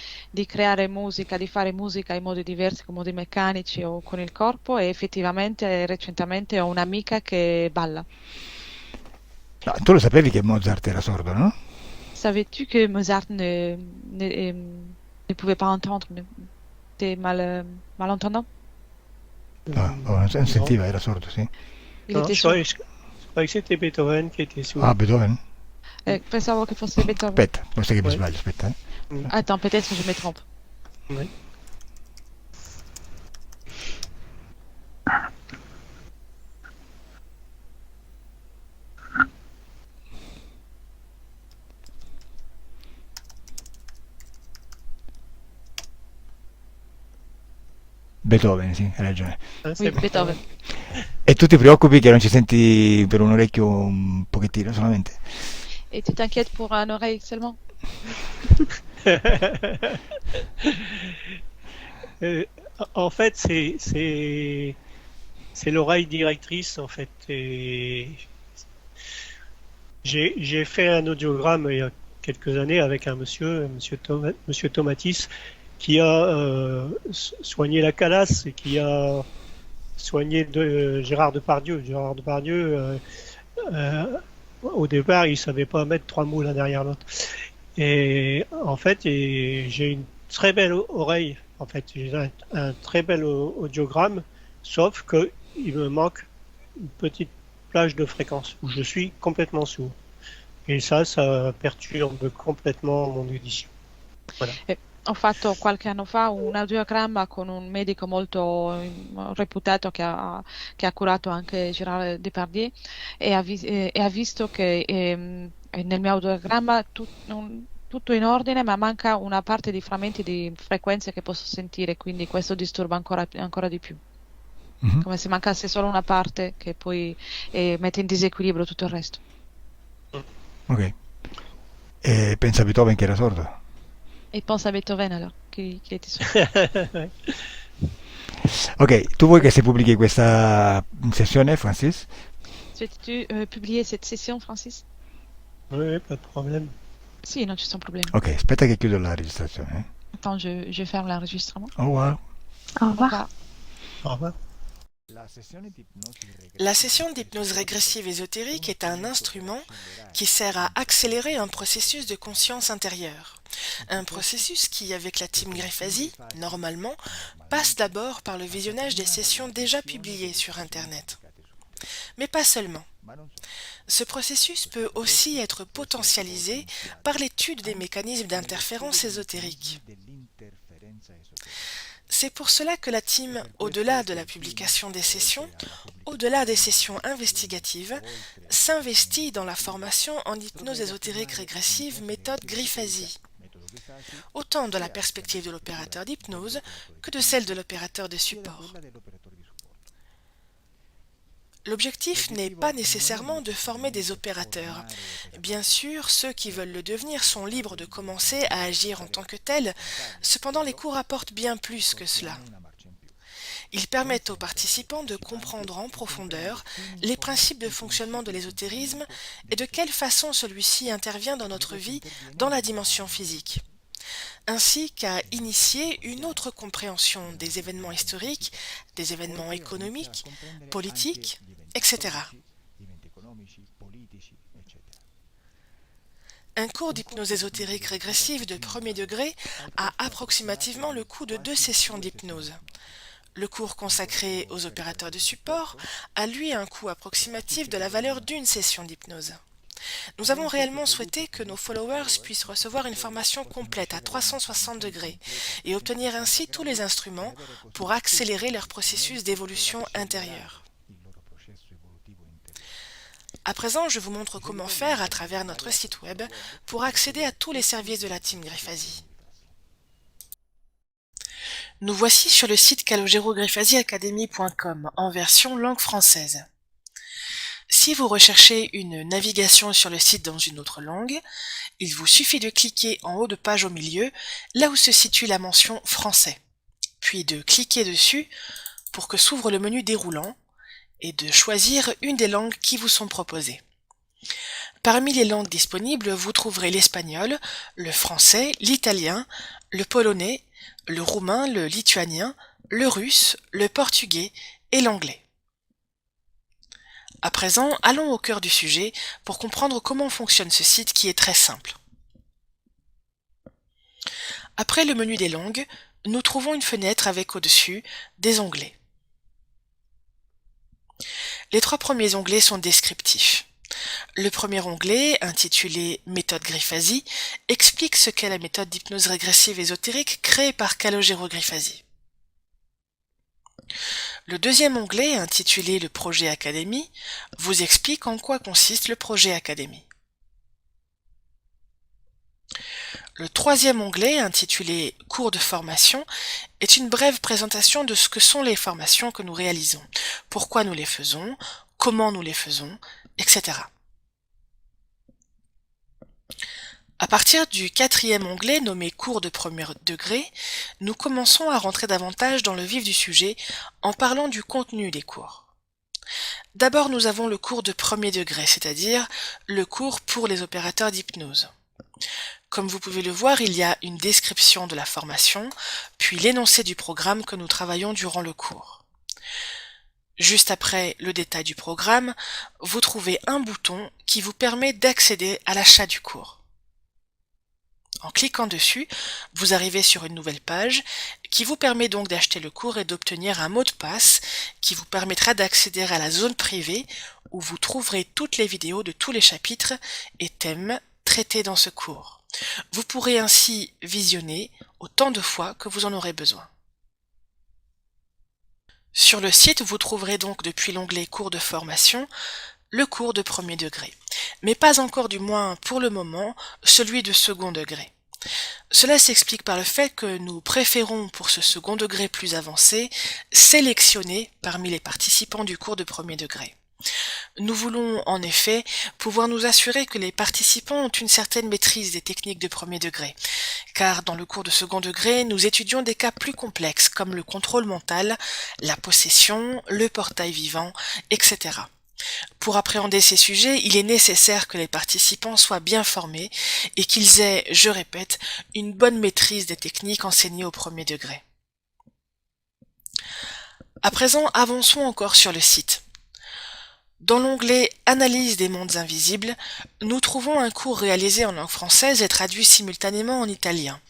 D: creare musica, di fare musica in modi diversi, con modi meccanici o con il corpo e effettivamente recentemente ho un'amica che balla.
A: No, tu lo sapevi che Mozart era sordo, no?
D: Savais-tu que Mozart ne pouvait pas entendre, était malentendant?
A: Ah, oh, non
B: Non,
A: sentiva, era sordo, sì.
D: Il
B: non,
D: était sourd.
B: je croyais que c'était Beethoven qui était
A: Ah,
B: sourd.
A: Beethoven?
D: Pensavo che fosse Beethoven.
A: Aspetta, forse che mi
B: Ouais.
A: sbaglio, aspetta.
B: Mm.
D: Attends, peut-être je me trompe.
B: Ouais.
A: Beethoven, sì, hai ragione.
B: Hein,
D: Oui,
B: c'est
D: Beethoven.
A: E tu ti preoccupi che non ci senti per un orecchio un pochettino solamente?
D: Et tu t'inquiètes pour un oreille seulement?
B: Euh, en fait, c'est l'oreille directrice en fait. Et j'ai fait un audiogramme il y a quelques années avec un monsieur Tomatis, qui a soigné la calasse et qui a soigné Gérard Depardieu. Gérard Depardieu, euh, au départ, il savait pas mettre trois mots l'un derrière l'autre. Et en fait, j'ai une très belle oreille. En fait, j'ai un très bel audiogramme, sauf que il me manque une petite plage de fréquence où je suis complètement sourd. Et ça perturbe complètement mon audition. Voilà.
D: Ho fatto qualche anno fa un audiogramma con un medico molto reputato che ha curato anche Gérard Depardieu e ha visto che nel mio audiogramma tutto in ordine, ma manca una parte di frammenti di frequenze che posso sentire, quindi questo disturba ancora di più.
A: Mhm.
D: Come se mancasse solo una parte che poi mette in disequilibrio tutto il resto.
A: Ok. E pensa a Beethoven che era sordo?
D: E pensa a Beethoven alors, qui était sourd.
A: Ok, tu vuoi che si pubblichi questa sessione, Francis?
D: Souhaites-tu publier cette session, Francis?
B: Oui, pas de problème.
D: Sì, non ci sono problemi.
A: Ok, aspetta che chiudo la registrazione.
D: Attends, je ferme l'enregistrement.
A: Au revoir.
C: Au
D: Au
C: revoir.
D: revoir.
B: Au revoir.
E: La session d'hypnose régressive ésotérique est un instrument qui sert à accélérer un processus de conscience intérieure. Un processus qui, avec la team Greffasi, normalement, passe d'abord par le visionnage des sessions déjà publiées sur Internet. Mais pas seulement. Ce processus peut aussi être potentialisé par l'étude des mécanismes d'interférence ésotérique. C'est pour cela que la team, au-delà de la publication des sessions, au-delà des sessions investigatives, s'investit dans la formation en hypnose ésotérique régressive méthode Grifasi, autant de la perspective de l'opérateur d'hypnose que de celle de l'opérateur de support. L'objectif n'est pas nécessairement de former des opérateurs. Bien sûr, ceux qui veulent le devenir sont libres de commencer à agir en tant que tels, cependant les cours apportent bien plus que cela. Ils permettent aux participants de comprendre en profondeur les principes de fonctionnement de l'ésotérisme et de quelle façon celui-ci intervient dans notre vie dans la dimension physique, ainsi qu'à initier une autre compréhension des événements historiques, des événements économiques, politiques, etc. Un cours d'hypnose ésotérique régressive de premier degré a approximativement le coût de 2 sessions d'hypnose. Le cours consacré aux opérateurs de support a lui un coût approximatif de la valeur d'une session d'hypnose. Nous avons réellement souhaité que nos followers puissent recevoir une formation complète à 360 degrés et obtenir ainsi tous les instruments pour accélérer leur processus d'évolution intérieure. À présent, je vous montre comment faire à travers notre site web pour accéder à tous les services de la Team Grifasi. Nous voici sur le site calogerogrifasiacademy.com en version langue française. Si vous recherchez une navigation sur le site dans une autre langue, il vous suffit de cliquer en haut de page au milieu, là où se situe la mention français, puis de cliquer dessus pour que s'ouvre le menu déroulant et de choisir une des langues qui vous sont proposées. Parmi les langues disponibles, vous trouverez l'espagnol, le français, l'italien, le polonais, le roumain, le lituanien, le russe, le portugais et l'anglais. À présent, allons au cœur du sujet pour comprendre comment fonctionne ce site qui est très simple. Après le menu des langues, nous trouvons une fenêtre avec au-dessus des onglets. Les 3 premiers onglets sont descriptifs. Le premier onglet, intitulé « Méthode Grifasi », explique ce qu'est la méthode d'hypnose régressive ésotérique créée par Calogero Grifasi. Le deuxième onglet, intitulé « Le projet Académie », vous explique en quoi consiste le projet Académie. Le troisième onglet, intitulé « Cours de formation », est une brève présentation de ce que sont les formations que nous réalisons, pourquoi nous les faisons, comment nous les faisons, etc. À partir du 4e onglet nommé « Cours de premier degré », nous commençons à rentrer davantage dans le vif du sujet en parlant du contenu des cours. D'abord, nous avons le cours de premier degré, c'est-à-dire le cours pour les opérateurs d'hypnose. Comme vous pouvez le voir, il y a une description de la formation, puis l'énoncé du programme que nous travaillons durant le cours. Juste après le détail du programme, vous trouvez un bouton qui vous permet d'accéder à l'achat du cours. En cliquant dessus, vous arrivez sur une nouvelle page qui vous permet donc d'acheter le cours et d'obtenir un mot de passe qui vous permettra d'accéder à la zone privée où vous trouverez toutes les vidéos de tous les chapitres et thèmes traités dans ce cours. Vous pourrez ainsi visionner autant de fois que vous en aurez besoin. Sur le site, vous trouverez donc depuis l'onglet cours de formation, le cours de premier degré, mais pas encore du moins pour le moment celui de second degré. Cela s'explique par le fait que nous préférons pour ce second degré plus avancé sélectionner parmi les participants du cours de premier degré. Nous voulons en effet pouvoir nous assurer que les participants ont une certaine maîtrise des techniques de premier degré, car dans le cours de second degré, nous étudions des cas plus complexes comme le contrôle mental, la possession, le portail vivant, etc. Pour appréhender ces sujets, il est nécessaire que les participants soient bien formés et qu'ils aient, je répète, une bonne maîtrise des techniques enseignées au premier degré. À présent, avançons encore sur le site. Dans l'onglet « Analyse des mondes invisibles », nous trouvons un cours réalisé en langue française et traduit simultanément en italien.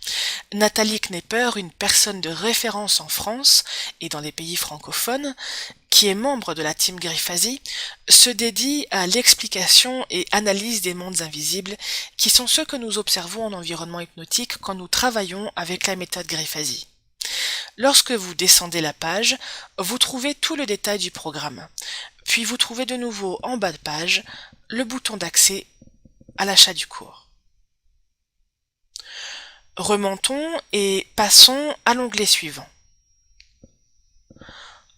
E: Nathalie Knepper, une personne de référence en France et dans les pays francophones, qui est membre de la Team Grifasi, se dédie à l'explication et analyse des mondes invisibles, qui sont ceux que nous observons en environnement hypnotique quand nous travaillons avec la méthode Grifasi. Lorsque vous descendez la page, vous trouvez tout le détail du programme. Puis vous trouvez de nouveau en bas de page le bouton d'accès à l'achat du cours. Remontons et passons à l'onglet suivant.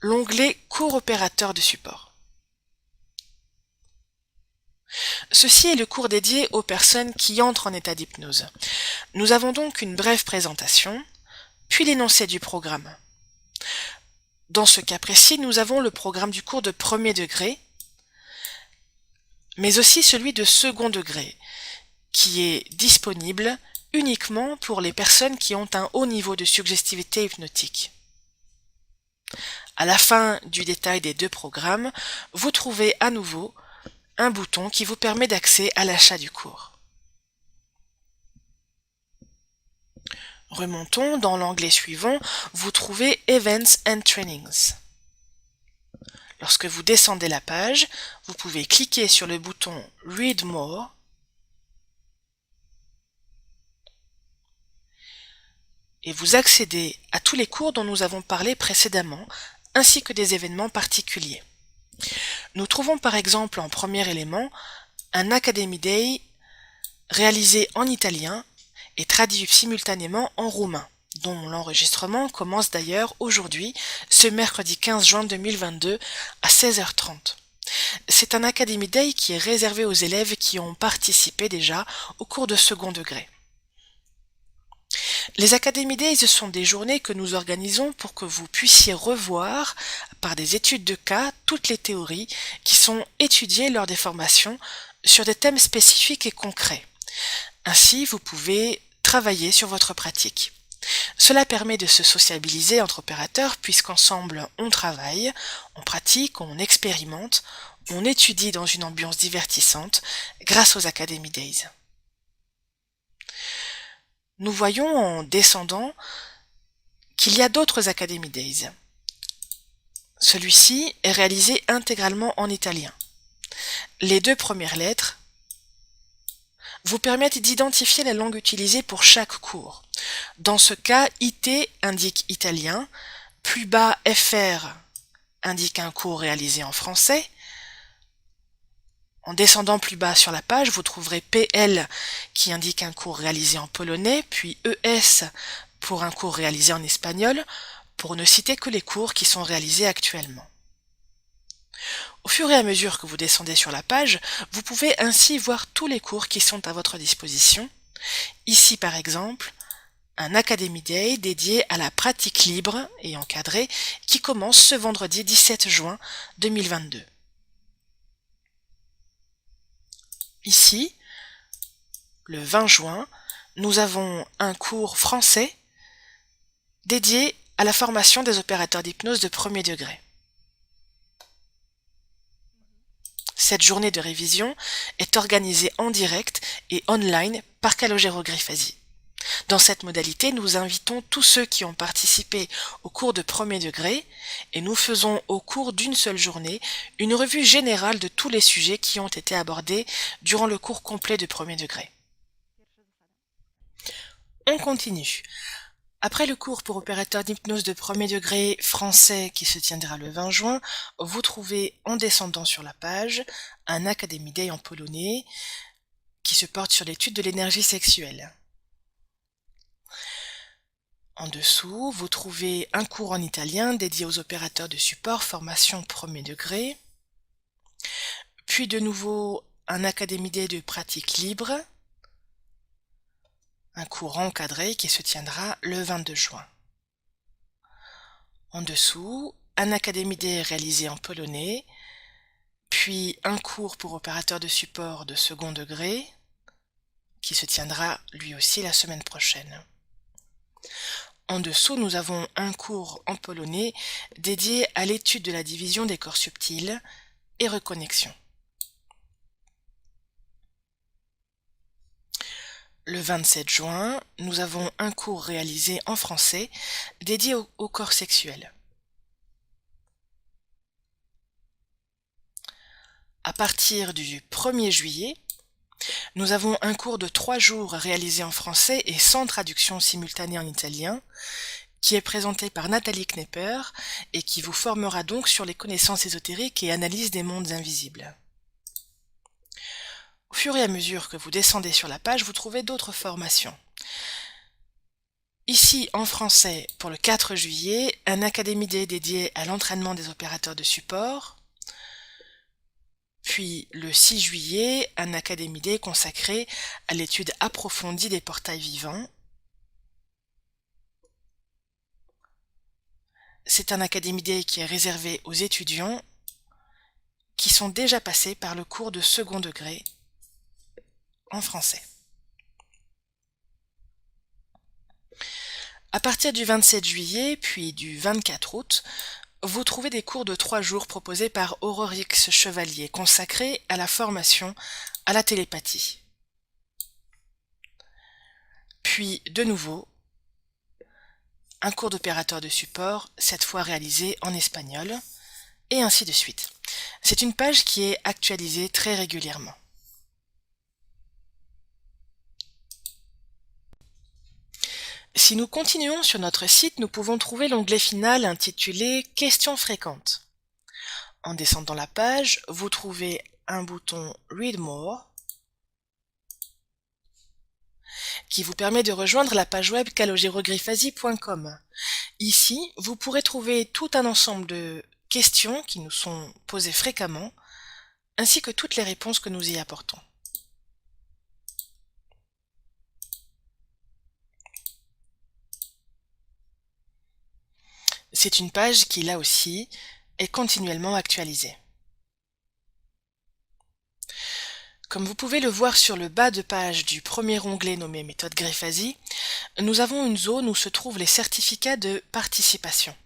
E: L'onglet Cours opérateur de support. Ceci est le cours dédié aux personnes qui entrent en état d'hypnose. Nous avons donc une brève présentation, puis l'énoncé du programme. Dans ce cas précis, nous avons le programme du cours de premier degré, mais aussi celui de second degré, qui est disponible uniquement pour les personnes qui ont un haut niveau de suggestivité hypnotique. À la fin du détail des 2 programmes, vous trouvez à nouveau un bouton qui vous permet d'accès à l'achat du cours. Remontons dans l'onglet suivant, vous trouvez Events and Trainings. Lorsque vous descendez la page, vous pouvez cliquer sur le bouton Read More et vous accédez à tous les cours dont nous avons parlé précédemment, ainsi que des événements particuliers. Nous trouvons par exemple en premier élément un Academy Day réalisé en italien et traduit simultanément en roumain, dont l'enregistrement commence d'ailleurs aujourd'hui, ce mercredi 15 juin 2022 à 16h30. C'est un Academy Day qui est réservé aux élèves qui ont participé déjà au cours de second degré. Les Academy Days sont des journées que nous organisons pour que vous puissiez revoir, par des études de cas, toutes les théories qui sont étudiées lors des formations sur des thèmes spécifiques et concrets. Ainsi, vous pouvez travailler sur votre pratique. Cela permet de se sociabiliser entre opérateurs puisqu'ensemble on travaille, on pratique, on expérimente, on étudie dans une ambiance divertissante grâce aux Academy Days. Nous voyons en descendant qu'il y a d'autres Academy Days. Celui-ci est réalisé intégralement en italien. Les 2 premières lettres vous permettent d'identifier la langue utilisée pour chaque cours. Dans ce cas, IT indique italien, plus bas FR indique un cours réalisé en français. En descendant plus bas sur la page, vous trouverez PL qui indique un cours réalisé en polonais, puis ES pour un cours réalisé en espagnol, pour ne citer que les cours qui sont réalisés actuellement. Au fur et à mesure que vous descendez sur la page, vous pouvez ainsi voir tous les cours qui sont à votre disposition. Ici par exemple, un Academy Day dédié à la pratique libre et encadrée qui commence ce vendredi 17 juin 2022. Ici, le 20 juin, nous avons un cours français dédié à la formation des opérateurs d'hypnose de premier degré. Cette journée de révision est organisée en direct et online par Calogero Griffasi. Dans cette modalité, nous invitons tous ceux qui ont participé au cours de premier degré et nous faisons au cours d'une seule journée une revue générale de tous les sujets qui ont été abordés durant le cours complet de premier degré. On continue. Après le cours pour opérateur d'hypnose de premier degré français qui se tiendra le 20 juin, vous trouvez en descendant sur la page un Academy Day en polonais qui se porte sur l'étude de l'énergie sexuelle. En dessous, vous trouvez un cours en italien dédié aux opérateurs de support formation premier degré, puis de nouveau un Academy Day de pratique libre, un cours encadré qui se tiendra le 22 juin. En dessous, un Academy Day réalisé en polonais, puis un cours pour opérateurs de support de second degré, qui se tiendra lui aussi la semaine prochaine. En dessous, nous avons un cours en polonais dédié à l'étude de la division des corps subtils et reconnexion. Le 27 juin, nous avons un cours réalisé en français dédié au corps sexuel. À partir du 1er juillet, nous avons un cours de 3 jours réalisé en français et sans traduction simultanée en italien, qui est présenté par Nathalie Knepper et qui vous formera donc sur les connaissances ésotériques et analyse des mondes invisibles. Au fur et à mesure que vous descendez sur la page, vous trouvez d'autres formations. Ici, en français, pour le 4 juillet, un Academy Day dédié à l'entraînement des opérateurs de support. Puis, le 6 juillet, un Academy Day consacré à l'étude approfondie des portails vivants. C'est un Academy Day qui est réservé aux étudiants qui sont déjà passés par le cours de second degré en français. À partir du 27 juillet, puis du 24 août, vous trouvez des cours de 3 jours proposés par Aurorix Chevalier, consacrés à la formation à la télépathie. Puis, de nouveau, un cours d'opérateur de support, cette fois réalisé en espagnol, et ainsi de suite. C'est une page qui est actualisée très régulièrement. Si nous continuons sur notre site, nous pouvons trouver l'onglet final intitulé « Questions fréquentes ». En descendant la page, vous trouvez un bouton « Read More » qui vous permet de rejoindre la page web calogero-griffasi.com. Ici, vous pourrez trouver tout un ensemble de questions qui nous sont posées fréquemment, ainsi que toutes les réponses que nous y apportons. C'est une page qui, là aussi, est continuellement actualisée. Comme vous pouvez le voir sur le bas de page du premier onglet nommé Méthode Griffasi, nous avons une zone où se trouvent les certificats de participation.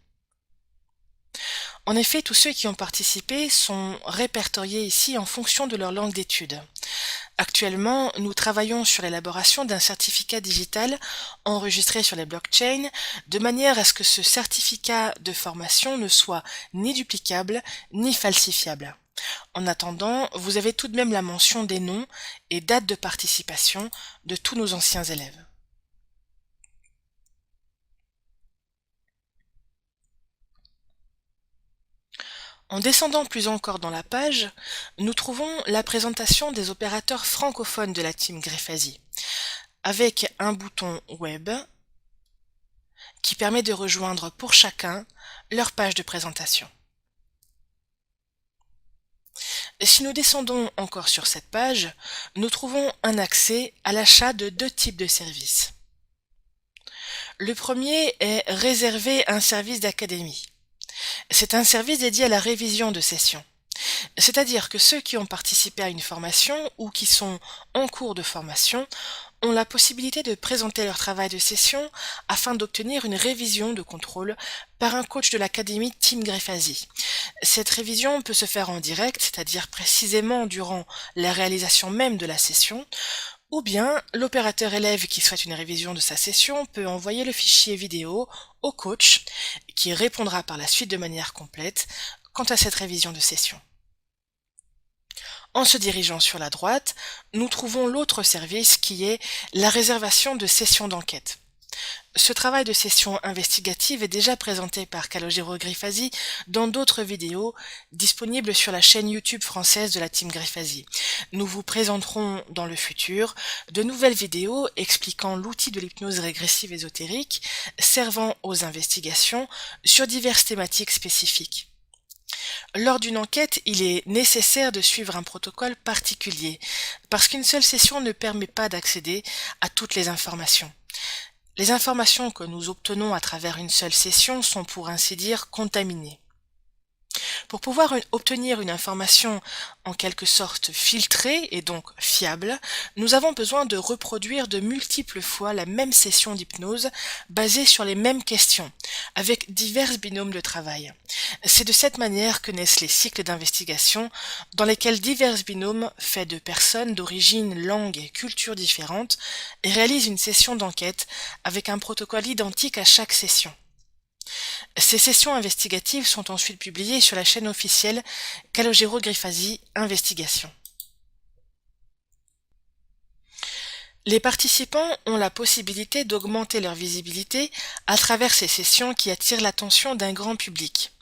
E: En effet, tous ceux qui ont participé sont répertoriés ici en fonction de leur langue d'étude. Actuellement, nous travaillons sur l'élaboration d'un certificat digital enregistré sur les blockchains, de manière à ce que ce certificat de formation ne soit ni duplicable ni falsifiable. En attendant, vous avez tout de même la mention des noms et dates de participation de tous nos anciens élèves. En descendant plus encore dans la page, nous trouvons la présentation des opérateurs francophones de la team Griffasi, avec un bouton Web qui permet de rejoindre pour chacun leur page de présentation. Si nous descendons encore sur cette page, nous trouvons un accès à l'achat de 2 types de services. Le premier est réservé à un service d'académie. C'est un service dédié à la révision de sessions. C'est-à-dire que ceux qui ont participé à une formation ou qui sont en cours de formation ont la possibilité de présenter leur travail de session afin d'obtenir une révision de contrôle par un coach de l'académie Team Griffasi. Cette révision peut se faire en direct, c'est-à-dire précisément durant la réalisation même de la session, ou bien l'opérateur élève qui souhaite une révision de sa session peut envoyer le fichier vidéo au coach qui répondra par la suite de manière complète quant à cette révision de session. En se dirigeant sur la droite, nous trouvons l'autre service qui est la réservation de sessions d'enquête. Ce travail de session investigative est déjà présenté par Calogero Griffasi dans d'autres vidéos disponibles sur la chaîne YouTube française de la team Griffasi. Nous vous présenterons dans le futur de nouvelles vidéos expliquant l'outil de l'hypnose régressive ésotérique servant aux investigations sur diverses thématiques spécifiques. Lors d'une enquête, il est nécessaire de suivre un protocole particulier, parce qu'une seule session ne permet pas d'accéder à toutes les informations. Les informations que nous obtenons à travers une seule session sont pour ainsi dire contaminées. Pour pouvoir obtenir une information en quelque sorte filtrée et donc fiable, nous avons besoin de reproduire de multiples fois la même session d'hypnose basée sur les mêmes questions, avec divers binômes de travail. C'est de cette manière que naissent les cycles d'investigation dans lesquels divers binômes faits de personnes d'origine, langue et culture différentes réalisent une session d'enquête avec un protocole identique à chaque session. Ces sessions investigatives sont ensuite publiées sur la chaîne officielle Calogero Griffasi Investigation. Les participants ont la possibilité d'augmenter leur visibilité à travers ces sessions qui attirent l'attention d'un grand public.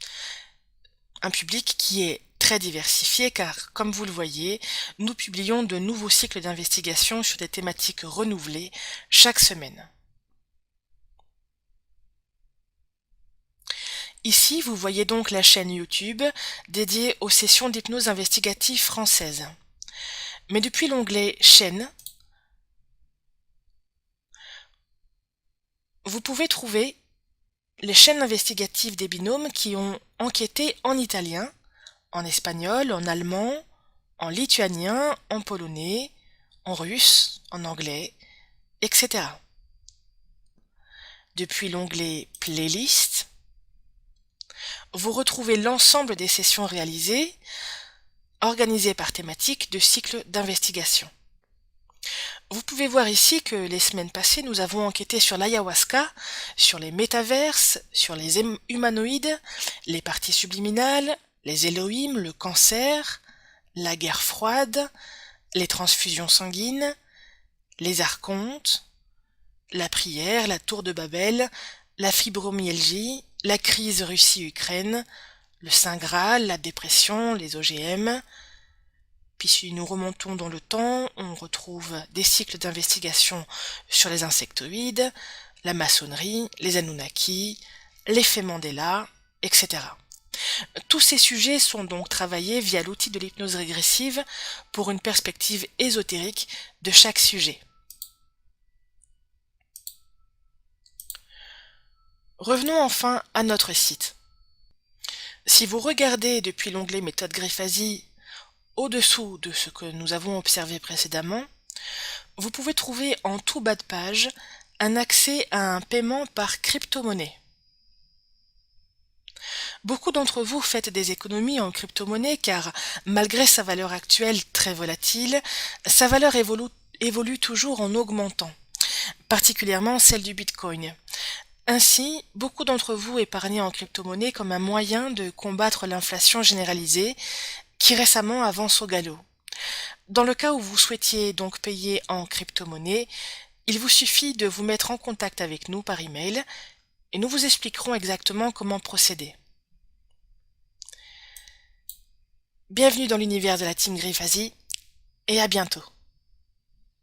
E: Un public qui est très diversifié car, comme vous le voyez, nous publions de nouveaux cycles d'investigation sur des thématiques renouvelées chaque semaine. Ici, vous voyez donc la chaîne YouTube dédiée aux sessions d'hypnose investigative française. Mais depuis l'onglet Chaîne, vous pouvez trouver les chaînes investigatives des binômes qui ont enquêté en italien, en espagnol, en allemand, en lituanien, en polonais, en russe, en anglais, etc. Depuis l'onglet Playlist, vous retrouvez l'ensemble des sessions réalisées, organisées par thématique de cycle d'investigation. Vous pouvez voir ici que les semaines passées, nous avons enquêté sur l'ayahuasca, sur les métaverses, sur les humanoïdes, les parties subliminales, les Elohim, le cancer, la guerre froide, les transfusions sanguines, les archontes, la prière, la tour de Babel, la fibromyalgie, la crise Russie-Ukraine, le Saint Graal, la dépression, les OGM. Puis si nous remontons dans le temps, on retrouve des cycles d'investigation sur les insectoïdes, la maçonnerie, les Anunnaki, l'effet Mandela, etc. Tous ces sujets sont donc travaillés via l'outil de l'hypnose régressive pour une perspective ésotérique de chaque sujet. Revenons enfin à notre site. Si vous regardez depuis l'onglet méthode Grifasi au-dessous de ce que nous avons observé précédemment, vous pouvez trouver en tout bas de page un accès à un paiement par crypto-monnaie. Beaucoup d'entre vous faites des économies en crypto-monnaie car, malgré sa valeur actuelle très volatile, sa valeur évolue toujours en augmentant, particulièrement celle du Bitcoin. Ainsi, beaucoup d'entre vous épargnez en crypto-monnaie comme un moyen de combattre l'inflation généralisée qui récemment avance au galop. Dans le cas où vous souhaitiez donc payer en crypto-monnaie, il vous suffit de vous mettre en contact avec nous par email et nous vous expliquerons exactement comment procéder. Bienvenue dans l'univers de la Team Grifasi et à bientôt.